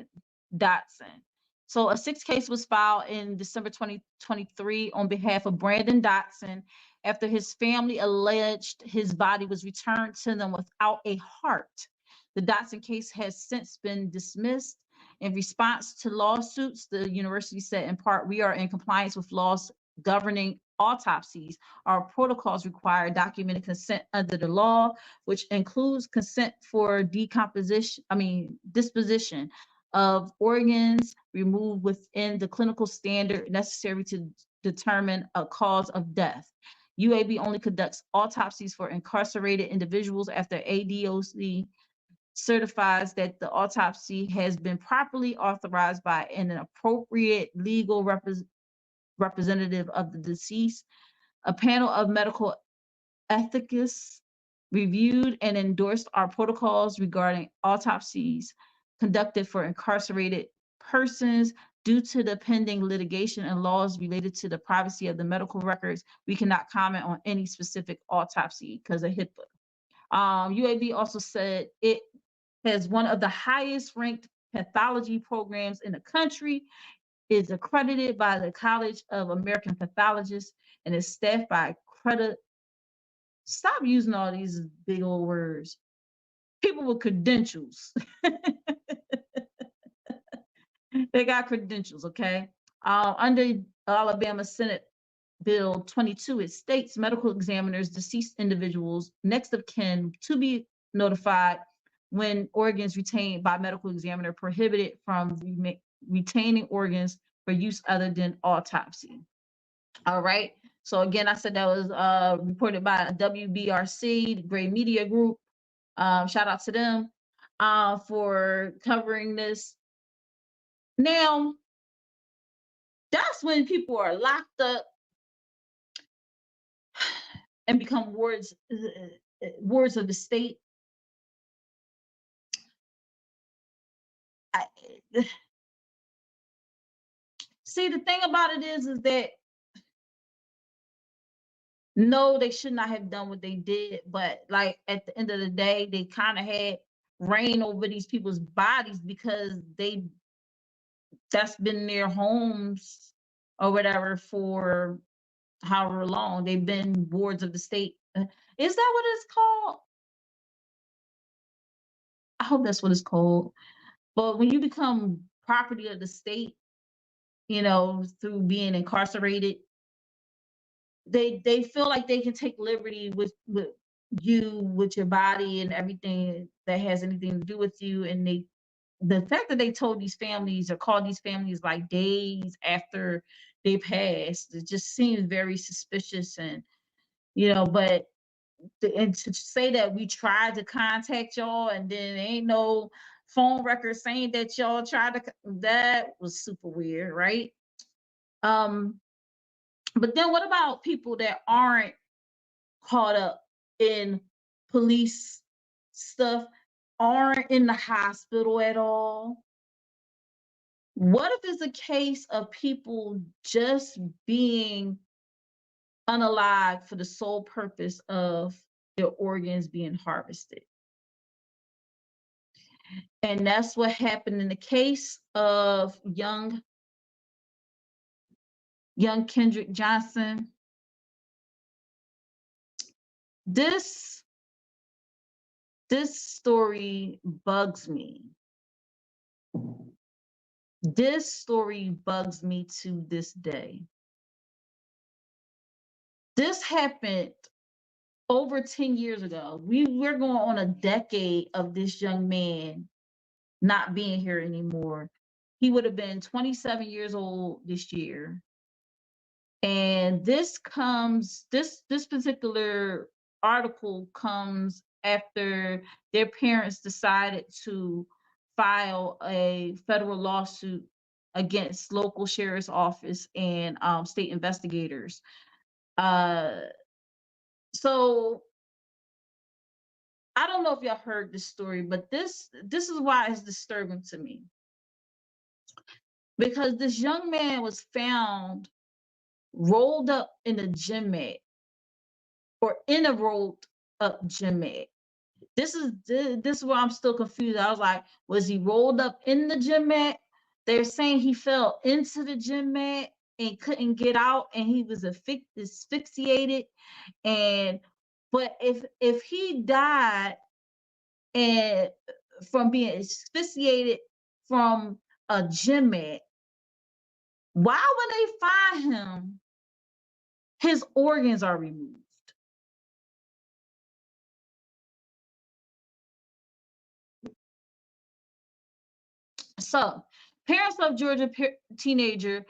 Dotson. So a 6th case was filed in December 2023 on behalf of Brandon Dotson after his family alleged his body was returned to them without a heart. The Dotson case has since been dismissed. In response to lawsuits, the university said in part, we are in compliance with laws governing autopsies. Our protocols require documented consent under the law, which includes consent for disposition of organs removed within the clinical standard necessary to determine a cause of death. UAB only conducts autopsies for incarcerated individuals after ADOC certifies that the autopsy has been properly authorized by an appropriate legal representative of the deceased. A panel of medical ethicists reviewed and endorsed our protocols regarding autopsies conducted for incarcerated persons. Due to the pending litigation and laws related to the privacy of the medical records, we cannot comment on any specific autopsy because of HIPAA. UAB also said it has one of the highest ranked pathology programs in the country, is accredited by the College of American Pathologists, and is staffed by stop using all these big old words. People with credentials. They got credentials, okay? Under Alabama Senate Bill 22, it states medical examiners, deceased individuals, next of kin to be notified when organs retained by medical examiner prohibited from retaining organs for use other than autopsy. All right. So again, I said that was reported by WBRC, the Gray Media Group. Shout out to them for covering this. Now, that's when people are locked up and become wards of the state. See, the thing about it is that no, they should not have done what they did, but like at the end of the day, they kind of had reign over these people's bodies because that's been their homes or whatever for however long. They've been wards of the state. Is that what it's called? I hope that's what it's called. But when you become property of the state, you know, through being incarcerated, they feel like they can take liberty with you, with your body and everything that has anything to do with you. And the fact that they told these families or called these families like days after they passed, it just seems very suspicious. And you know, but and to say that we tried to contact y'all and then ain't no phone record saying that y'all tried to, that was super weird, right? But then what about people that aren't caught up in police stuff, aren't in the hospital at all? What if it's a case of people just being unalive for the sole purpose of their organs being harvested? And that's what happened in the case of young Kendrick Johnson. This story bugs me. This story bugs me to this day. This happened over 10 years ago. We're going on a decade of this young man not being here anymore. He would have been 27 years old this year. And this particular article comes after their parents decided to file a federal lawsuit against local sheriff's office and state investigators. So I don't know if y'all heard this story, but this is why it's disturbing to me. Because this young man was found rolled up in a gym mat, or in a rolled up gym mat. This is where I'm still confused. I was like, was he rolled up in the gym mat? They're saying he fell into the gym mat and couldn't get out, and he was asphyxiated. But if he died and from being asphyxiated from a gym mat, why when they find him, his organs are removed? So, parents of Georgia teenager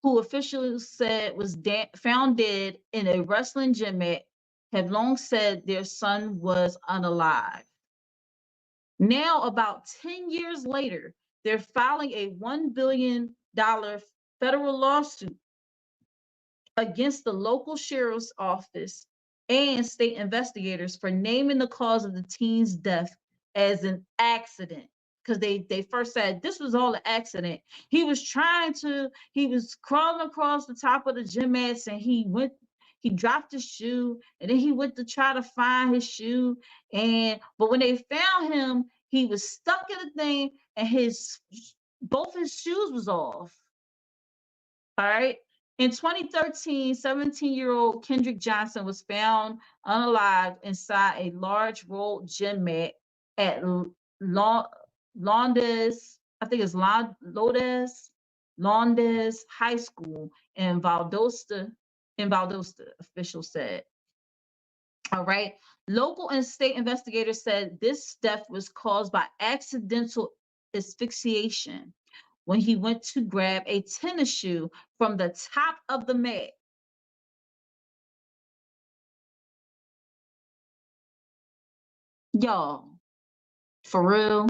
who officials said was found dead in a wrestling gym mat have long said their son was unalive. Now, about 10 years later, they're filing a $1 billion federal lawsuit against the local sheriff's office and state investigators for naming the cause of the teen's death as an accident. Because they first said this was all an accident. He was crawling across the top of the gym mats, and he dropped his shoe, and then he went to try to find his shoe. But when they found him, he was stuck in the thing, and both his shoes was off. All right. In 2013, 17-year-old Kendrick Johnson was found unalive inside a large rolled gym mat at Laundes, I think it's Laundes High School in Valdosta, officials said. All right. Local and state investigators said this death was caused by accidental asphyxiation when he went to grab a tennis shoe from the top of the mat. Y'all, for real?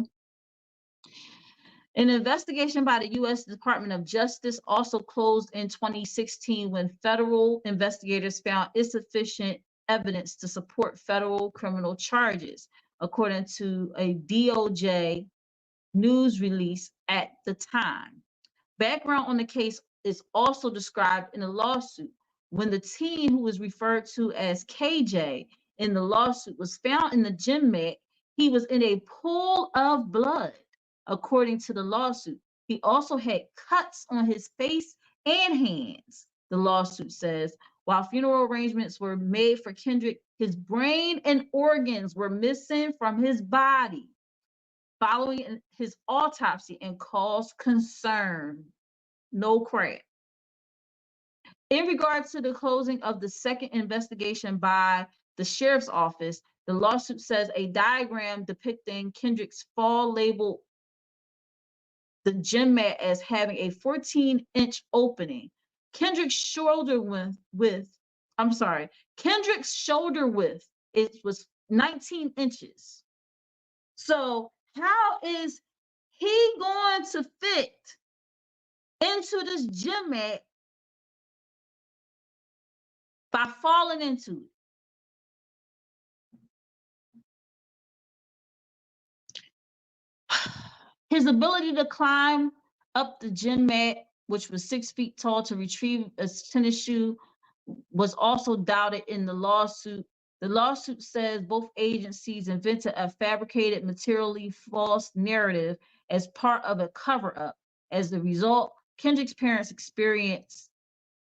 An investigation by the U.S. Department of Justice also closed in 2016 when federal investigators found insufficient evidence to support federal criminal charges, according to a DOJ news release at the time. Background on the case is also described in the lawsuit. When the teen, who was referred to as KJ in the lawsuit, was found in the gym mat, he was in a pool of blood, according to the lawsuit. He also had cuts on his face and hands, the lawsuit says. While funeral arrangements were made for Kendrick, his brain and organs were missing from his body following his autopsy and caused concern. No crap. In regards to the closing of the second investigation by the sheriff's office, the lawsuit says a diagram depicting Kendrick's fall labeled the gym mat as having a 14-inch opening. Kendrick's shoulder width, it was 19 inches. So how is he going to fit into this gym mat by falling into it? His ability to climb up the gym mat, which was 6 feet tall, to retrieve a tennis shoe was also doubted in the lawsuit. The lawsuit says both agencies invented a fabricated, materially false narrative as part of a cover-up. As a result, Kendrick's parents experienced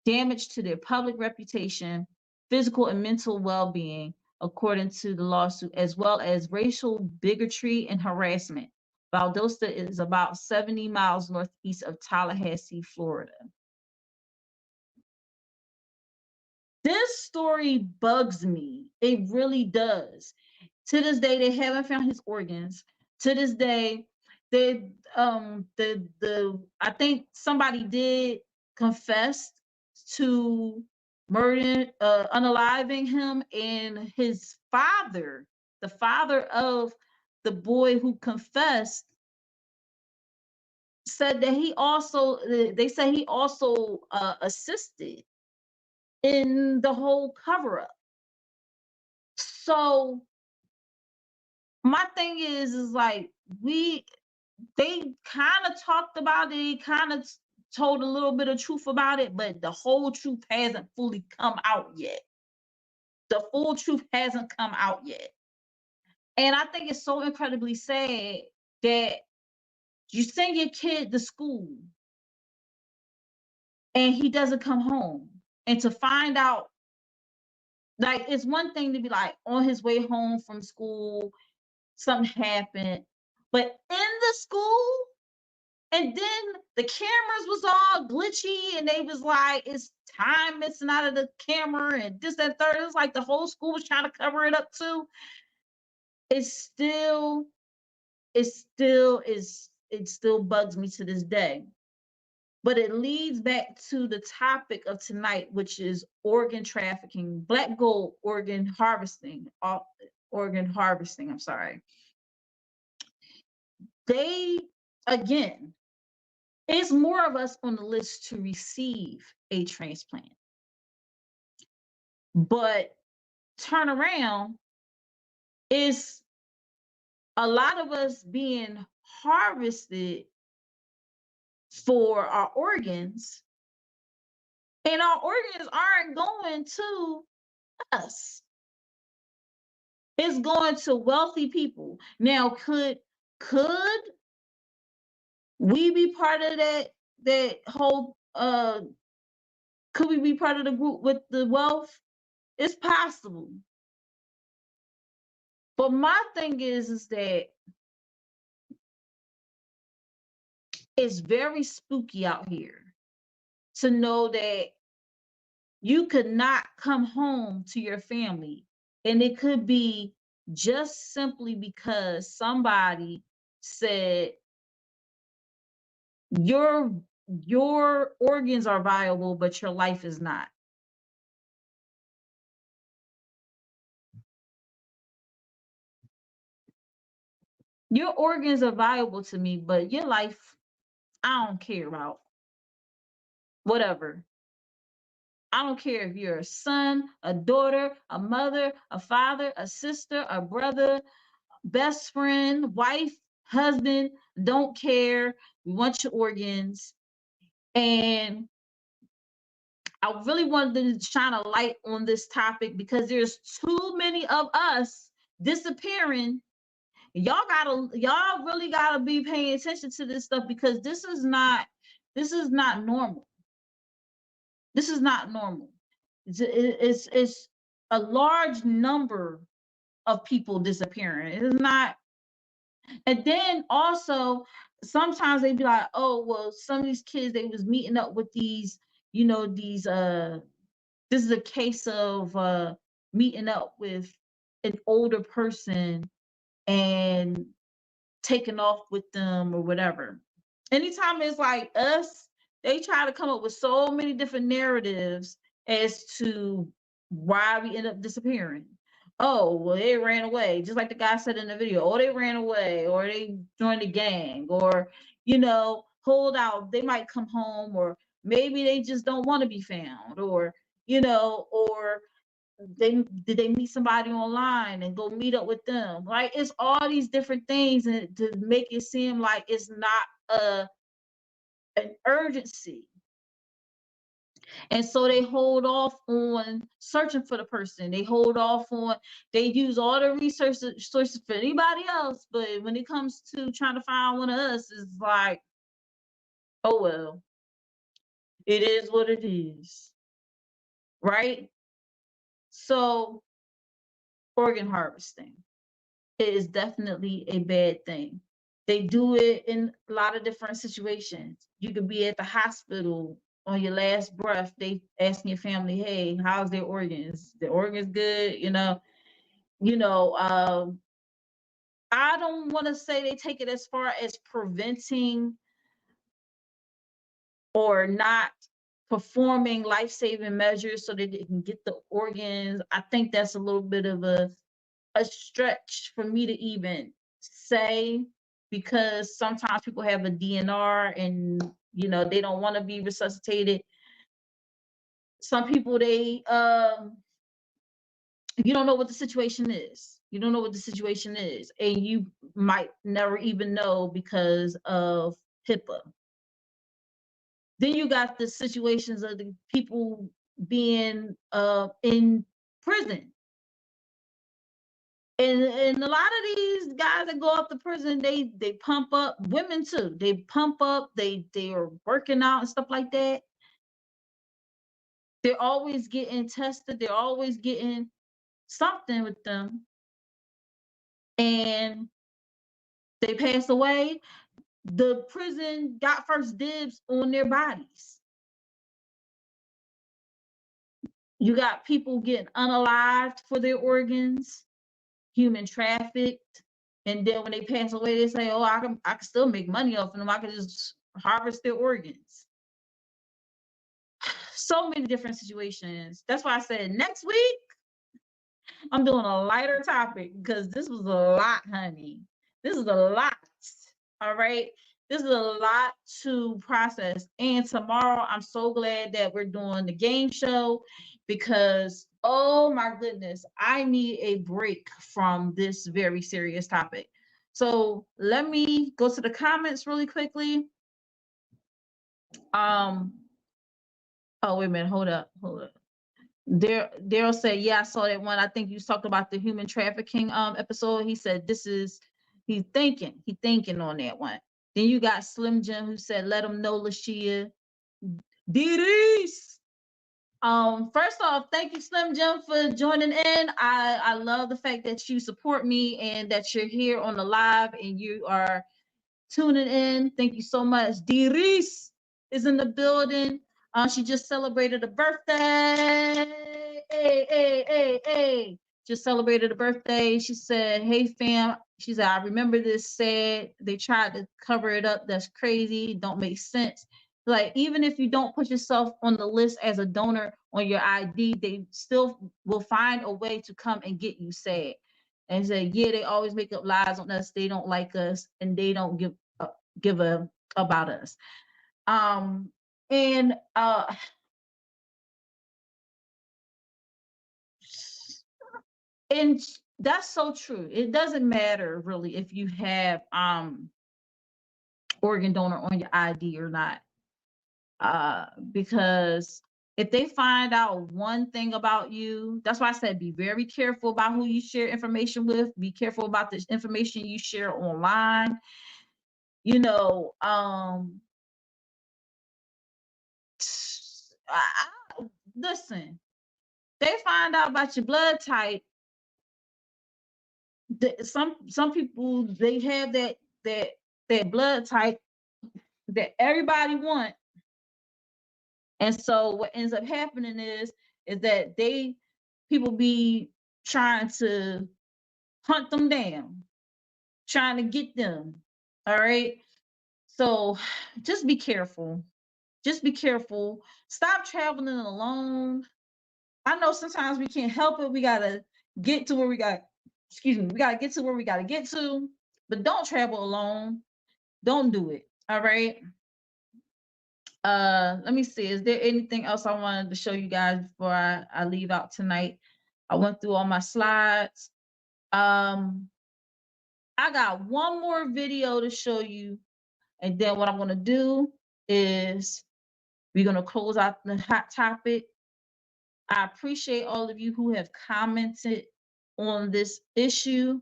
damage to their public reputation, physical and mental well-being, according to the lawsuit, as well as racial bigotry and harassment. Valdosta is about 70 miles northeast of Tallahassee, Florida. This story bugs me. It really does. To this day, they haven't found his organs. To this day, I think somebody did confess to murdering, unaliving him, and his father, the father of the boy who confessed, said that they said he also assisted in the whole cover-up. So my thing is like, they kind of talked about it, kind of told a little bit of truth about it, but the whole truth hasn't fully come out yet. The full truth hasn't come out yet. And I think it's so incredibly sad that you send your kid to school and he doesn't come home. And to find out, like, it's one thing to be like on his way home from school, something happened, but in the school, and then the cameras was all glitchy and they was like, it's time missing out of the camera and this, that, third. It was like the whole school was trying to cover it up too. It still bugs me to this day. But it leads back to the topic of tonight, which is organ trafficking, Black gold organ harvesting, I'm sorry. Again, it's more of us on the list to receive a transplant. But turn around, is a lot of us being harvested for our organs, and our organs aren't going to us. It's going to wealthy people. Now, could we be part of that whole could we be part of the group with the wealth? It's possible. But my thing is that it's very spooky out here to know that you could not come home to your family, and it could be just simply because somebody said your organs are viable, but your life is not. Your organs are viable to me, but your life, I don't care about. Whatever. I don't care if you're a son, a daughter, a mother, a father, a sister, a brother, best friend, wife, husband, don't care. We want your organs. And I really wanted to shine a light on this topic because there's too many of us disappearing. Y'all really gotta be paying attention to this stuff, because this is not normal. This is not normal. It's a large number of people disappearing. It is not. And then also sometimes they be like, oh, well, some of these kids, they was meeting up with these, these this is a case of meeting up with an older person and taking off with them or whatever. Anytime it's like us, they try to come up with so many different narratives as to why we end up disappearing. Oh, well, they ran away, just like the guy said in the video. Oh, they ran away, or they joined a gang, or hold out. They might come home, or maybe they just don't want to be found, or or did they meet somebody online and go meet up with them? Like, it's all these different things, and to make it seem like it's not an urgency. And so they hold off on searching for the person. They hold off on, they use all the research sources for anybody else, but when it comes to trying to find one of us, it's like, oh well, it is what it is, right? So organ harvesting, it is definitely a bad thing. They do it in a lot of different situations. You could be at the hospital on your last breath. They asking your family, "Hey, how's their organs? The organs good?" I don't want to say they take it as far as preventing or not performing life-saving measures so that they can get the organs. I think that's a little bit of a stretch for me to even say, because sometimes people have a DNR and they don't want to be resuscitated. Some people, you don't know what the situation is. You don't know what the situation is, and you might never even know because of HIPAA. Then you got the situations of the people being in prison. And a lot of these guys that go off to prison, they pump up women too. They pump up, they are working out and stuff like that. They're always getting tested, they're always getting something with them. And they pass away, the prison got first dibs on their bodies. You got people getting unalived for their organs, human trafficked, and then when they pass away, they say, "Oh, I can still make money off of them. I can just harvest their organs." So many different situations. That's why I said next week I'm doing a lighter topic, because this was a lot, honey. This is a lot. All right. This is a lot to process. And tomorrow, I'm so glad that we're doing the game show, because, oh my goodness, I need a break from this very serious topic. So let me go to the comments really quickly. Oh, wait a minute. Hold up. Daryl said, yeah, I saw that one. I think you talked about the human trafficking episode. He said he's thinking on that one. Then you got Slim Jim, who said, let him know, LaShia. Diddy's. First off, thank you, Slim Jim, for joining in. I love the fact that you support me and that you're here on the live and you are tuning in. Thank you so much. Diddy's is in the building. She just celebrated a birthday. Hey. Just celebrated a birthday. She said, hey, fam. She said, I remember this sad. They tried to cover it up. That's crazy. Don't make sense. Like, even if you don't put yourself on the list as a donor on your ID, they still will find a way to come and get you sad. And say, yeah, they always make up lies on us. They don't like us, and they don't give a about us. And that's so true. It doesn't matter really if you have organ donor on your ID or not, because if they find out one thing about you, that's why I said be very careful about who you share information with. Be careful about the information you share online. You know, I listen, they find out about your blood type. Some people, they have that blood type that everybody want. And so what ends up happening is that people be trying to hunt them down, trying to get them. All right. So just be careful. Just be careful. Stop traveling alone. I know sometimes we can't help it. We gotta get to where we got, we gotta get to where we gotta get to, but don't travel alone. Don't do it. All right. Let me see. Is there anything else I wanted to show you guys before I leave out tonight? I went through all my slides. I got one more video to show you, and then what I'm gonna do is we're gonna close out the hot topic. I appreciate all of you who have commented on this issue.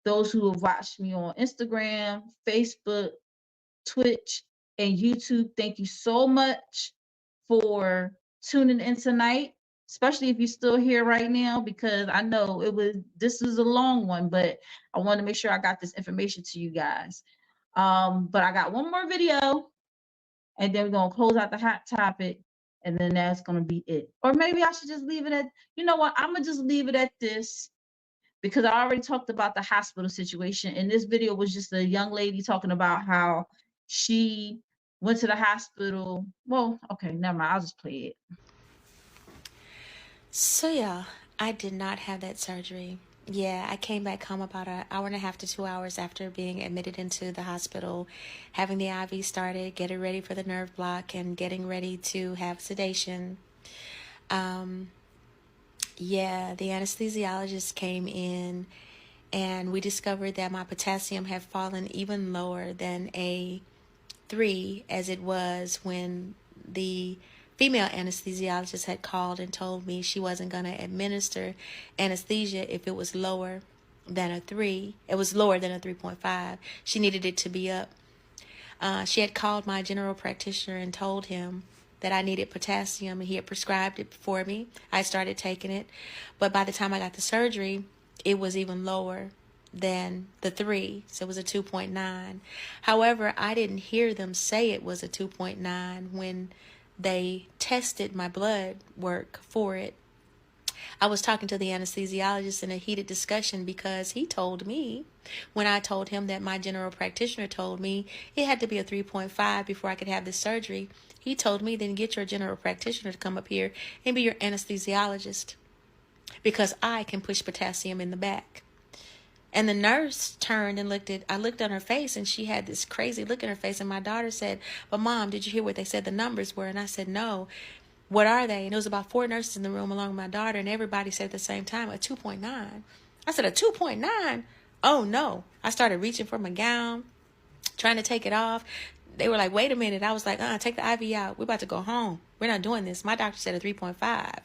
Those who have watched me on Instagram, Facebook, Twitch, and YouTube, thank you so much for tuning in tonight, especially if you're still here right now, because I know this is a long one, but I want to make sure I got this information to you guys. But I got one more video, and then we're gonna close out the hot topic, and then that's gonna be it. Or maybe I should just leave it at, you know what, I'm gonna just leave it at this, because I already talked about the hospital situation, and this video was just a young lady talking about how she went to the hospital. Well, okay, never mind, I'll just play it. So yeah, I did not have that surgery. Yeah, I came back home about an hour and a half to 2 hours after being admitted into the hospital, having the IV started, getting ready for the nerve block, and getting ready to have sedation. Yeah, the anesthesiologist came in, and we discovered that my potassium had fallen even lower than a 3, as it was when the female anesthesiologist had called and told me she wasn't going to administer anesthesia if it was lower than a 3. It was lower than a 3.5. She needed it to be up. She had called my general practitioner and told him that I needed potassium, and he had prescribed it for me. I started taking it, but by the time I got the surgery, it was even lower than the 3, so it was a 2.9. However, I didn't hear them say it was a 2.9 when they tested my blood work for it. I was talking to the anesthesiologist in a heated discussion because he told me, when I told him that my general practitioner told me it had to be a 3.5 before I could have this surgery, he told me, then get your general practitioner to come up here and be your anesthesiologist, because I can push potassium in the back. And the nurse turned and I looked on her face, and she had this crazy look in her face. And my daughter said, "But Mom, did you hear what they said the numbers were?" And I said, "No. What are they?" And it was about 4 nurses in the room along with my daughter, and everybody said at the same time, a 2.9. I said, a 2.9? Oh no. I started reaching for my gown, trying to take it off. They were like, "Wait a minute." I was like, take the IV out. We're about to go home. We're not doing this. My doctor said a 3.5.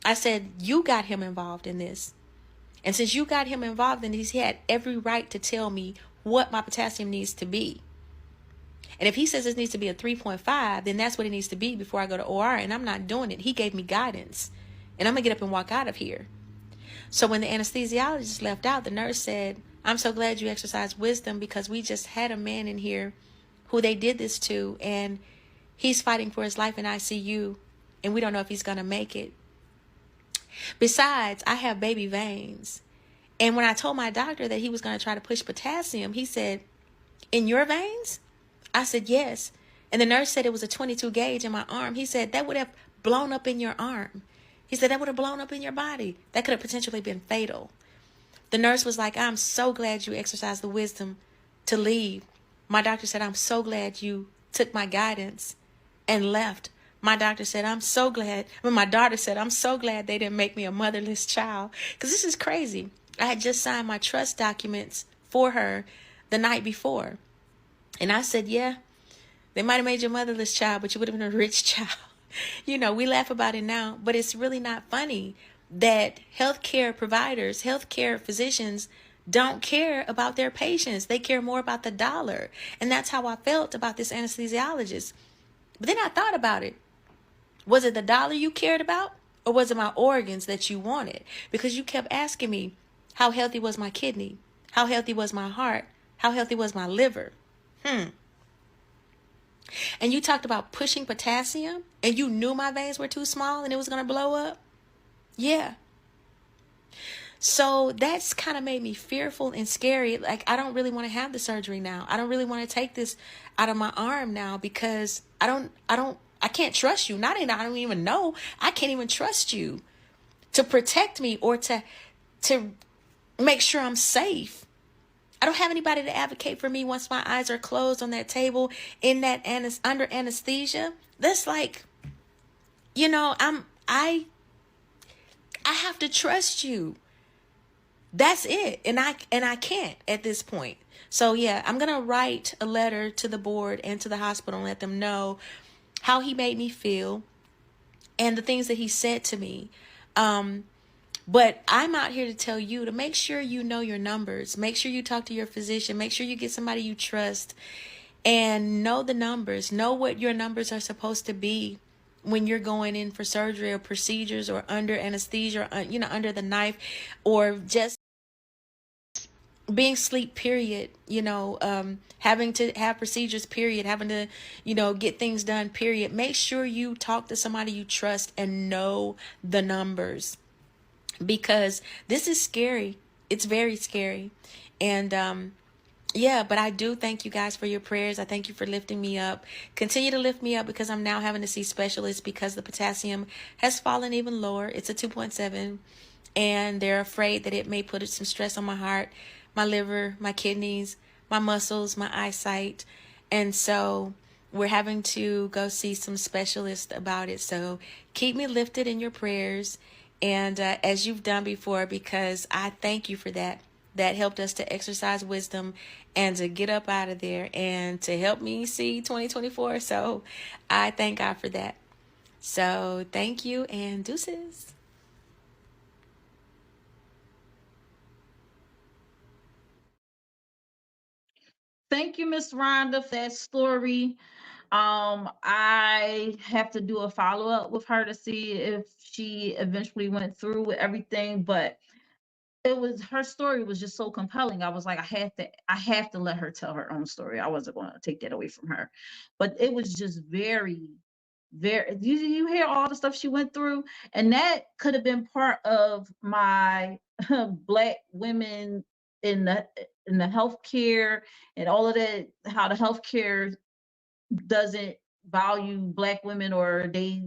I said, "You got him involved in this. And since you got him involved in this, he had every right to tell me what my potassium needs to be. And if he says this needs to be a 3.5, then that's what it needs to be before I go to OR, and I'm not doing it. He gave me guidance, and I'm going to get up and walk out of here." So when the anesthesiologist left out, the nurse said, "I'm so glad you exercised wisdom, because we just had a man in here who they did this to, and he's fighting for his life in ICU, and we don't know if he's going to make it. Besides, I have baby veins." And when I told my doctor that he was going to try to push potassium, he said, "In your veins?" I said, "Yes." And the nurse said it was a 22 gauge in my arm. He said, "That would have blown up in your arm." He said, "That would have blown up in your body. That could have potentially been fatal." The nurse was like, "I'm so glad you exercised the wisdom to leave." My doctor said, "I'm so glad you took my guidance and left." My doctor said, "I'm so glad." My daughter said, "I'm so glad they didn't make me a motherless child." Because this is crazy. I had just signed my trust documents for her the night before. And I said, "Yeah, they might have made you a motherless child, but you would have been a rich child." You know, we laugh about it now, but it's really not funny that healthcare providers, healthcare physicians don't care about their patients. They care more about the dollar. And that's how I felt about this anesthesiologist. But then I thought about it. Was it the dollar you cared about, or was it my organs that you wanted? Because you kept asking me, how healthy was my kidney? How healthy was my heart? How healthy was my liver? And you talked about pushing potassium, and you knew my veins were too small and it was going to blow up? Yeah. So that's kind of made me fearful and scary. Like, I don't really want to have the surgery now. I don't really want to take this out of my arm now, because I can't trust you. I don't even know. I can't even trust you to protect me or to make sure I'm safe. I don't have anybody to advocate for me once my eyes are closed on that table in that under anesthesia. That's like, I have to trust you. That's it. And I can't at this point. So yeah, I'm going to write a letter to the board and to the hospital and let them know how he made me feel and the things that he said to me. But I'm out here to tell you to make sure you know your numbers. Make sure you talk to your physician. Make sure you get somebody you trust and know the numbers. Know what your numbers are supposed to be when you're going in for surgery or procedures or under anesthesia, or, under the knife, or just being sleep, period, having to have procedures, period, having to, get things done, period. Make sure you talk to somebody you trust and know the numbers, because this is scary. It's very scary. And yeah, but I do thank you guys for your prayers. I thank you for lifting me up. Continue to lift me up, because I'm now having to see specialists because the potassium has fallen even lower. It's a 2.7, and they're afraid that it may put some stress on my heart, my liver, my kidneys, my muscles, my eyesight. And so we're having to go see some specialists about it. So keep me lifted in your prayers, and as you've done before, because I thank you for that. That helped us to exercise wisdom and to get up out of there and to help me see 2024. So I thank God for that. So thank you, and deuces. Thank you, Miss Rhonda, for that story. I have to do a follow-up with her to see if she eventually went through with everything, but her story was just so compelling. I was like, I have to let her tell her own story. I wasn't going to take that away from her. But it was just very, very, you hear all the stuff she went through, and that could have been part of my Black women in the healthcare and all of that, how the healthcare doesn't value Black women, or they,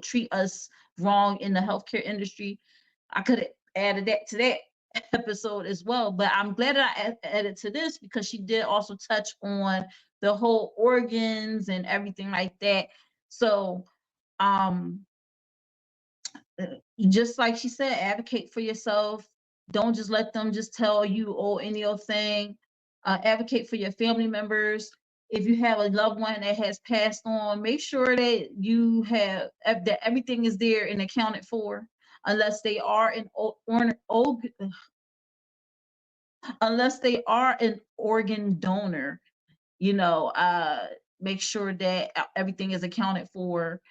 treat us wrong in the healthcare industry. I could have added that to that episode as well, but I'm glad that I added to this, because she did also touch on the whole organs and everything like that. So um just like she said, advocate for yourself. Don't just let them just tell you, oh, any old thing. Advocate for your family members. If you have a loved one that has passed on, make sure that you have that everything is there and accounted for, unless they are unless they are an organ donor. Make sure that everything is accounted for.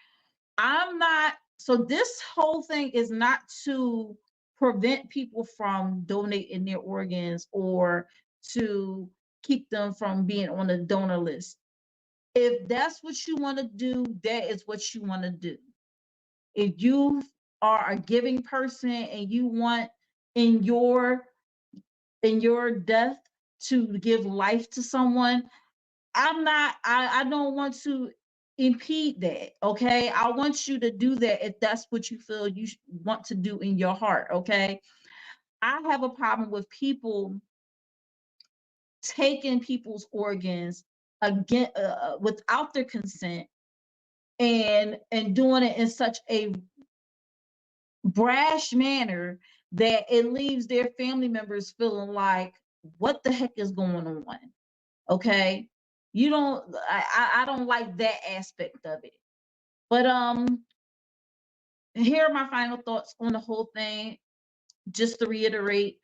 So this whole thing is not to prevent people from donating their organs or to keep them from being on the donor list. If that's what you want to do, that is what you want to do. If you are a giving person and you want in your death to give life to someone, I don't want to impede that. Okay. I want you to do that if that's what you feel you want to do in your heart. Okay. I have a problem with people taking people's organs again without their consent, and doing it in such a brash manner that it leaves their family members feeling like, what the heck is going on? Okay. I don't like that aspect of it. But here are my final thoughts on the whole thing. Just to reiterate,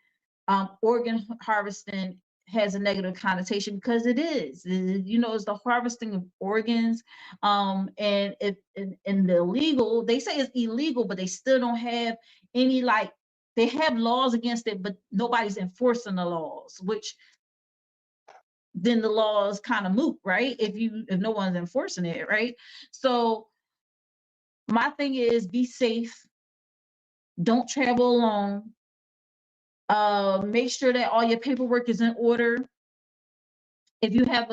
organ harvesting has a negative connotation, because it is. You know, it's the harvesting of organs. And if in the illegal, they say it's illegal, but they still don't have any, like, they have laws against it, but nobody's enforcing the laws, which then the law is kind of moot, right? If no one's enforcing it, right? So my thing is, be safe. Don't travel alone. Make sure that all your paperwork is in order. If you have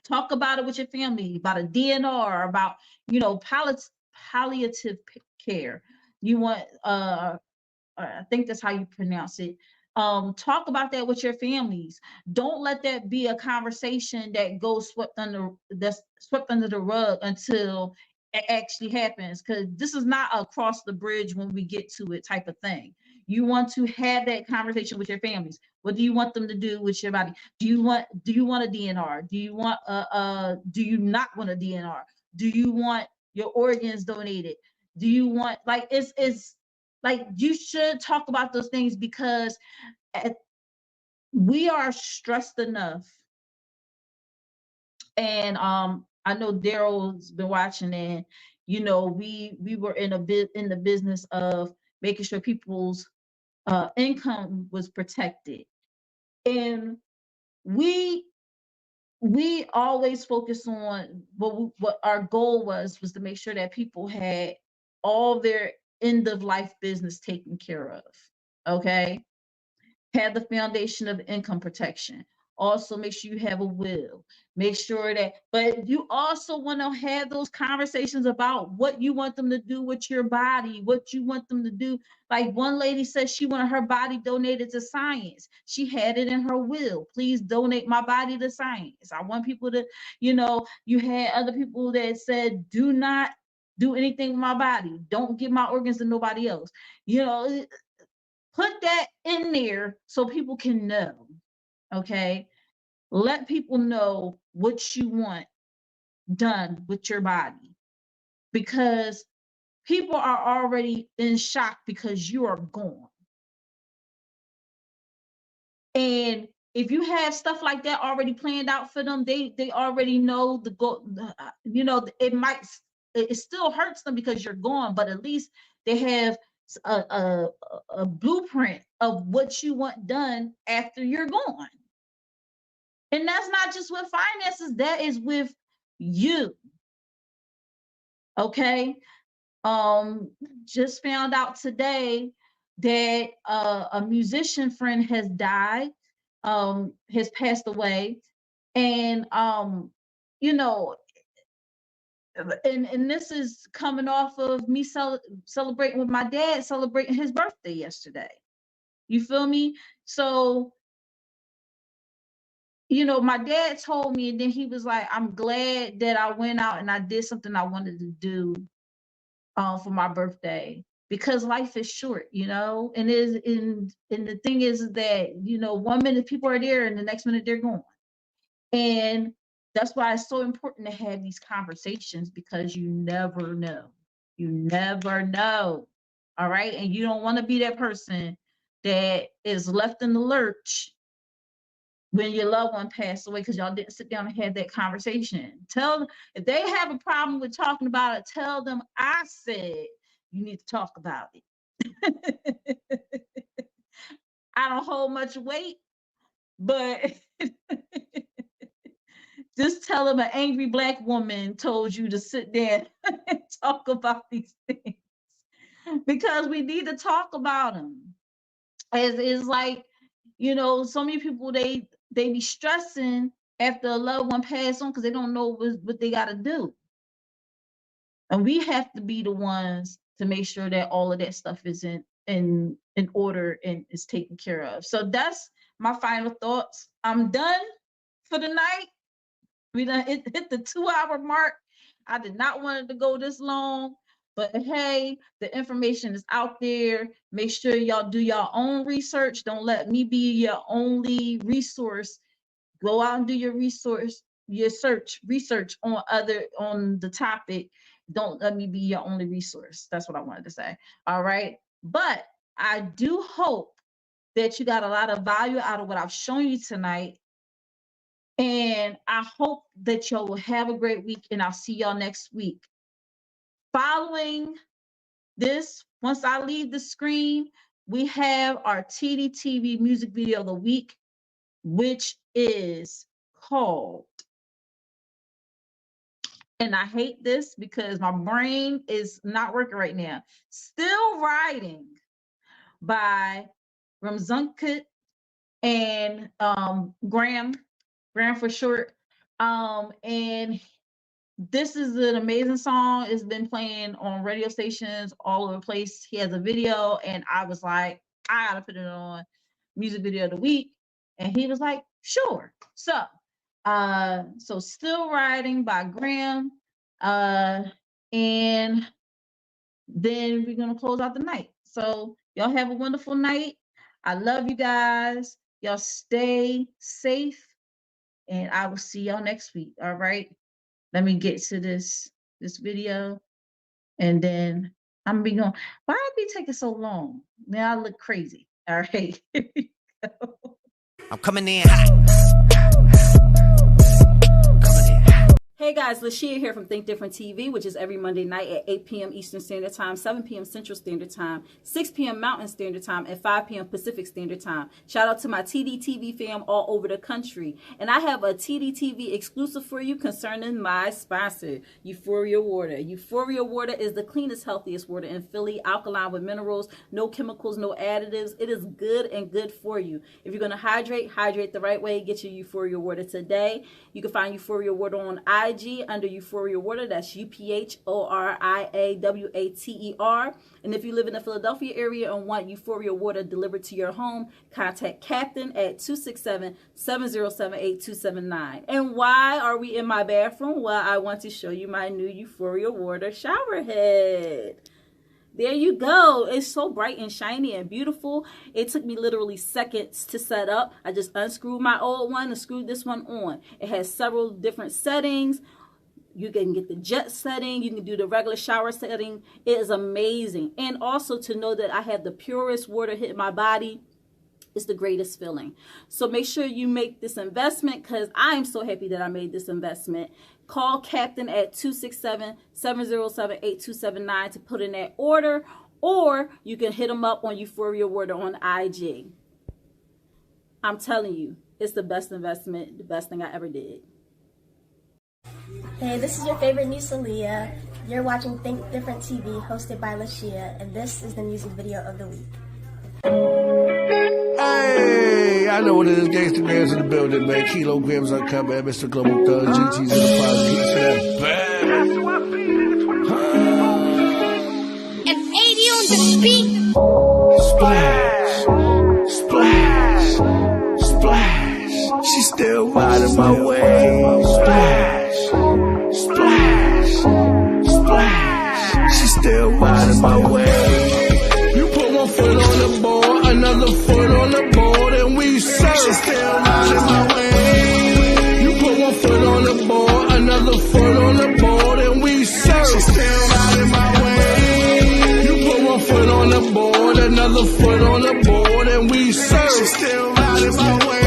talk about it with your family, about a DNR, about, you know, palliative care. You want I think that's how you pronounce it. Talk about that with your families. Don't let that be a conversation that goes swept under the rug until it actually happens, because this is not a cross the bridge when we get to it type of thing. You want to have that conversation with your families. What do you want them to do with your body? Do you want a DNR? Do you want do you not want a DNR? Do you want your organs donated? Do you want, like, it's like, you should talk about those things, because we are stressed enough. And I know Daryl's been watching, and you know, we were in the business of making sure people's income was protected, and we always focus on what our goal was to make sure that people had all their end of life business taken care of. Okay, have the foundation of income protection. Also, make sure you have a will. Make sure that, but you also want to have those conversations about what you want them to do with your body, what you want them to do. Like, one lady said she wanted her body donated to science. She had it in her will. Please donate my body to science. I want people to, you know, you had other people that said, do not do anything with my body. Don't give my organs to nobody else. You know, put that in there so people can know. Okay, let people know what you want done with your body, because people are already in shock because you are gone. And if you have stuff like that already planned out for them, they already know the goal. You know, it still hurts them because you're gone, but at least they have a blueprint of what you want done after you're gone. And that's not just with finances, that is with you. Okay. Just found out today that a musician friend has died, has passed away. And you know, and this is coming off of me celebrating with my dad, celebrating his birthday yesterday. You feel me? So, you know, my dad told me, and then he was like, I'm glad that I went out and I did something I wanted to do for my birthday, because life is short, you know, and the thing is that, you know, 1 minute people are there and the next minute they're gone. And that's why it's so important to have these conversations, because you never know. You never know. All right. And you don't want to be that person that is left in the lurch when your loved one passed away because y'all didn't sit down and have that conversation. Tell them, if they have a problem with talking about it, tell them I said you need to talk about it. I don't hold much weight, but just tell them an angry Black woman told you to sit there and talk about these things, because we need to talk about them. It's like, you know, so many people, they be stressing after a loved one passed on because they don't know what they got to do. And we have to be the ones to make sure that all of that stuff is in order and is taken care of. So that's my final thoughts. I'm done for the night. We done hit the 2-hour mark. I did not want it to go this long, but hey, the information is out there. Make sure y'all do your own research. Don't let me be your only resource. Go out and do your research on the topic. Don't let me be your only resource. That's what I wanted to say. All right. But I do hope that you got a lot of value out of what I've shown you tonight. And I hope that y'all will have a great week, and I'll see y'all next week. Following this, once I leave the screen, we have our Tdtv music video of the week, which is called, and I hate this because my brain is not working right now, Still Riding by Ramzunkut and Graham for short. And this is an amazing song. It's been playing on radio stations all over the place. He has a video, and I was like, I gotta put it on music video of the week. And he was like, sure. So Still Riding by Graham. And then we're gonna close out the night. So y'all have a wonderful night. I love you guys. Y'all stay safe, and I will see y'all next week. All right. Let me get to this video, and then I'm gonna be going. Why it be taking so long? Now I look crazy. All right. I'm coming in hot. Hey guys, LaShia here from Think Different TV, which is every Monday night at 8 p.m. Eastern Standard Time, 7 p.m. Central Standard Time, 6 p.m. Mountain Standard Time, and 5 p.m. Pacific Standard Time. Shout out to my Tdtv fam all over the country. And I have a Tdtv exclusive for you concerning my sponsor, Euphoria Water. Euphoria Water is the cleanest, healthiest water in Philly, alkaline with minerals, no chemicals, no additives. It is good and good for you. If you're going to hydrate the right way. Get your Euphoria Water today. You can find Euphoria Water on IG under Euphoria Water. That's UPHORIAWATER. And if you live in the Philadelphia area and want Euphoria Water delivered to your home, contact Captain at 267-707-8279. And why are we in my bathroom? Well, I want to show you my new Euphoria Water shower head. There you go. It's so bright and shiny and beautiful. It took me literally seconds to set up. I just unscrewed my old one and screwed this one on. It has several different settings. You can get the jet setting. You can do the regular shower setting. It is amazing. And also to know that I have the purest water hit my body is the greatest feeling. So make sure you make this investment, because I am so happy that I made this investment. Call Captain at 267-707-8279 to put in that order, or you can hit them up on Euphoria Water on IG. I'm telling you, it's the best investment, the best thing I ever did. Hey, this is your favorite niece, Aaliyah. You're watching Think Different TV, hosted by LaShia, and this is the music video of the week. Hey, I know what it is. Gangsta Grams in the building, man. Kilograms uncovered, Mr. Global Thug, GT's in the five piece of that bad. And 80 on the beat. Splash, splash, splash. She's still riding my way. Splash, splash, splash. She's still riding my way. You put one foot on the board, another foot on the board, and we surf. She's still riding my way. You put one foot on the board, another foot on the board, and we surf. She's still riding my way. You put one foot on the board, another foot on the board, and we surf. She's still riding my way.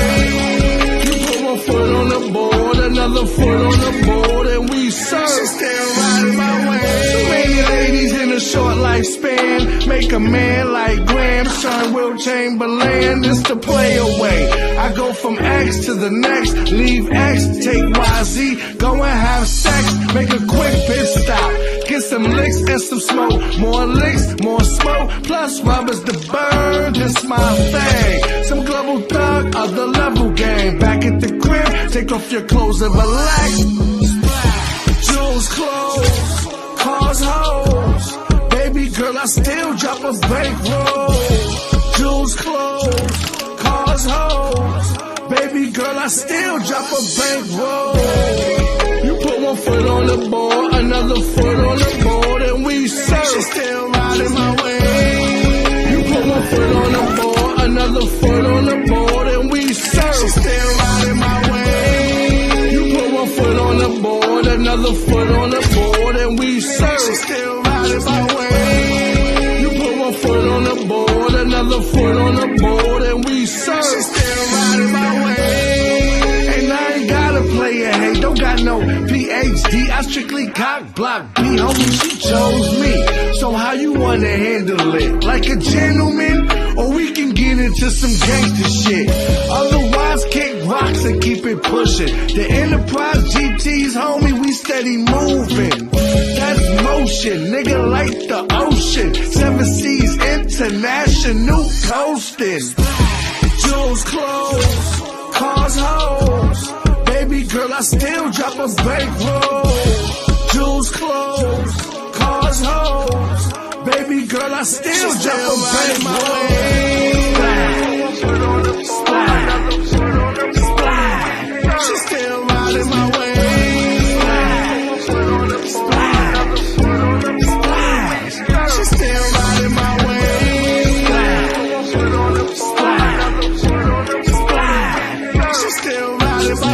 You put one foot on the board, another foot on the board, and we surf. She's still riding my way. Too many ladies in a short lifespan make a man like Graham, son Will Chamberlain. This to play away. I go from X to the next, leave X, take YZ, go and have sex, make a quick pit stop, get some licks and some smoke, more licks, more smoke, plus rubbers to burn. This my thing. Some global thug, other level game. Back at the crib, take off your clothes and relax. Jewels, clothes, cars, hoes. Baby girl, I still drop a bankroll. Jewels, clothes, cars, hoes. Baby girl, I still drop a bankroll. You put one foot on the board, another foot on the board, and we surf. She's still riding my way. You put one foot on the board, another foot on the board, and we surf. She's still riding my way. You put one foot on the board, another foot on the board, and we surf. She's still riding my way. You put one foot on the board, another foot on the board, and we surf. She's still riding my way. And I ain't got HD, I strictly cock block B, homie, she chose me. So how you wanna handle it? Like a gentleman? Or we can get into some gangster shit. Otherwise, kick rocks and keep it pushing. The Enterprise GTs, homie, we steady moving. That's motion, nigga, like the ocean. 7 Seas International coasting. Jewels clothes, cars hoes. Baby girl, I still drop a bankroll. Jewels clothes, cars hoes. Baby girl, I still drop a bankroll. Splash, splash, splash. She still riding my way. Splash, splash, splash. She still riding my way. Splash, splash, splash. She still riding my way.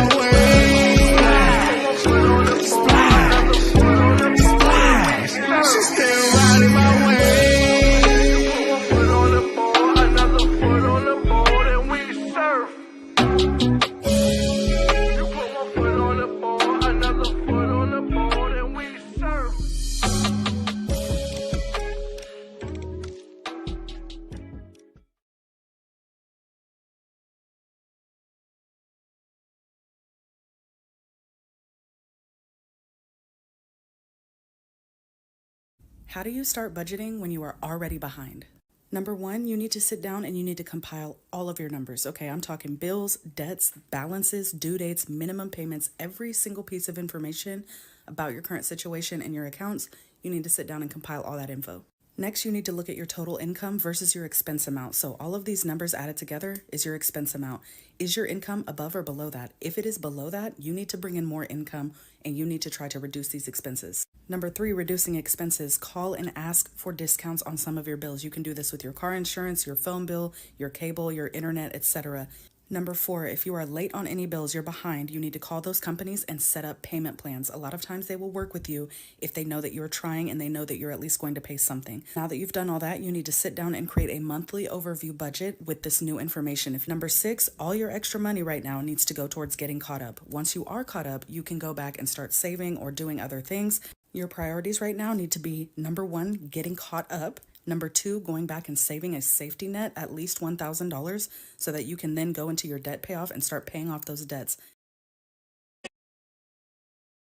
How do you start budgeting when you are already behind? Number one, you need to sit down and you need to compile all of your numbers. Okay, I'm talking bills, debts, balances, due dates, minimum payments, every single piece of information about your current situation and your accounts. You need to sit down and compile all that info. Next, you need to look at your total income versus your expense amount. So all of these numbers added together is your expense amount. Is your income above or below that? If it is below that, you need to bring in more income and you need to try to reduce these expenses. Number three, reducing expenses. Call and ask for discounts on some of your bills. You can do this with your car insurance, your phone bill, your cable, your internet, etc. Number four, if you are late on any bills, you're behind, you need to call those companies and set up payment plans. A lot of times they will work with you if they know that you're trying and they know that you're at least going to pay something. Now that you've done all that, you need to sit down and create a monthly overview budget with this new information. Number six, all your extra money right now needs to go towards getting caught up. Once you are caught up, you can go back and start saving or doing other things. Your priorities right now need to be number one, getting caught up. Number two, going back and saving a safety net, at least $1,000, so that you can then go into your debt payoff and start paying off those debts.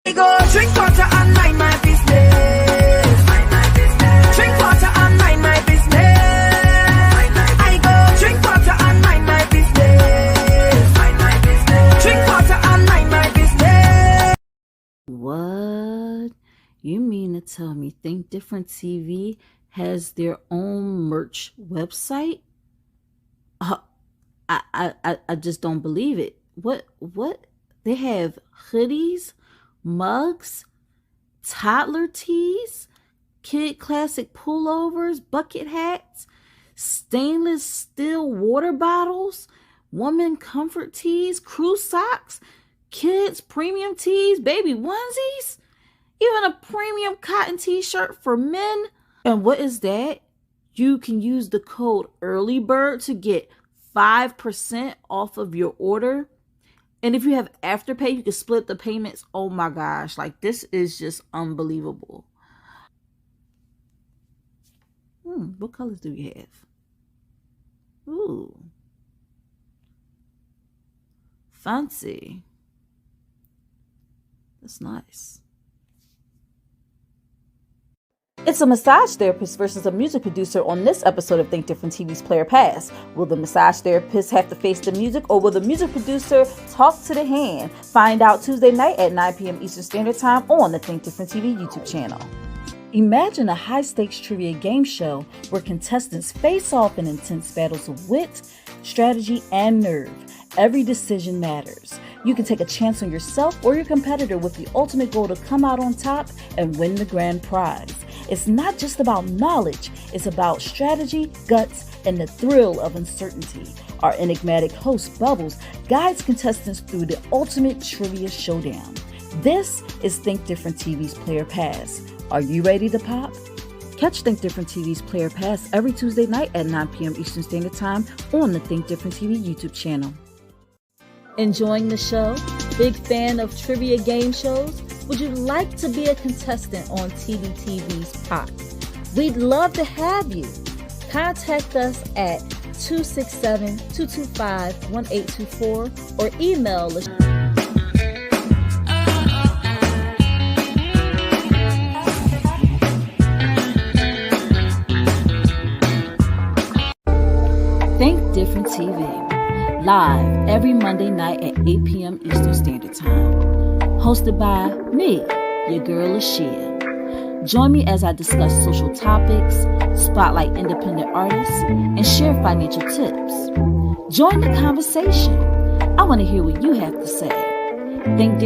I go drink water and mind my business. Drink water and mind my business. I go drink water and mind my business. Drink water and mind my business. What? You mean to tell me Think Different TV has their own merch website? I just don't believe it. What? They have hoodies, mugs, toddler tees, kid classic pullovers, bucket hats, stainless steel water bottles, woman comfort tees, crew socks, kids premium tees, baby onesies, even a premium cotton t-shirt for men. And what is that? You can use the code EARLYBIRD to get 5% off of your order. And if you have Afterpay, you can split the payments. Oh my gosh, like this is just unbelievable. What colors do we have? Ooh. Fancy. That's nice. It's a massage therapist versus a music producer on this episode of Think Different TV's Player Pass. Will the massage therapist have to face the music, or will the music producer talk to the hand? Find out Tuesday night at 9 p.m. Eastern Standard Time on the Think Different TV YouTube channel. Imagine a high-stakes trivia game show where contestants face off in intense battles of wit, strategy, and nerve. Every decision matters. You can take a chance on yourself or your competitor with the ultimate goal to come out on top and win the grand prize. It's not just about knowledge, it's about strategy, guts, and the thrill of uncertainty. Our enigmatic host, Bubbles, guides contestants through the ultimate trivia showdown. This is Think Different TV's Player Pass. Are you ready to pop? Catch Think Different TV's Player Pass every Tuesday night at 9 p.m. Eastern Standard Time on the Think Different TV YouTube channel. Enjoying the show? Big fan of trivia game shows? Would you like to be a contestant on Tdtv's Pop? We'd love to have you. Contact us at 267-225-1824 or email LaShia. Think Different TV, live every Monday night at 8 p.m. Eastern Standard Time. Hosted by me, your girl LaShia. Join me as I discuss social topics, spotlight independent artists, and share financial tips. Join the conversation. I want to hear what you have to say. Think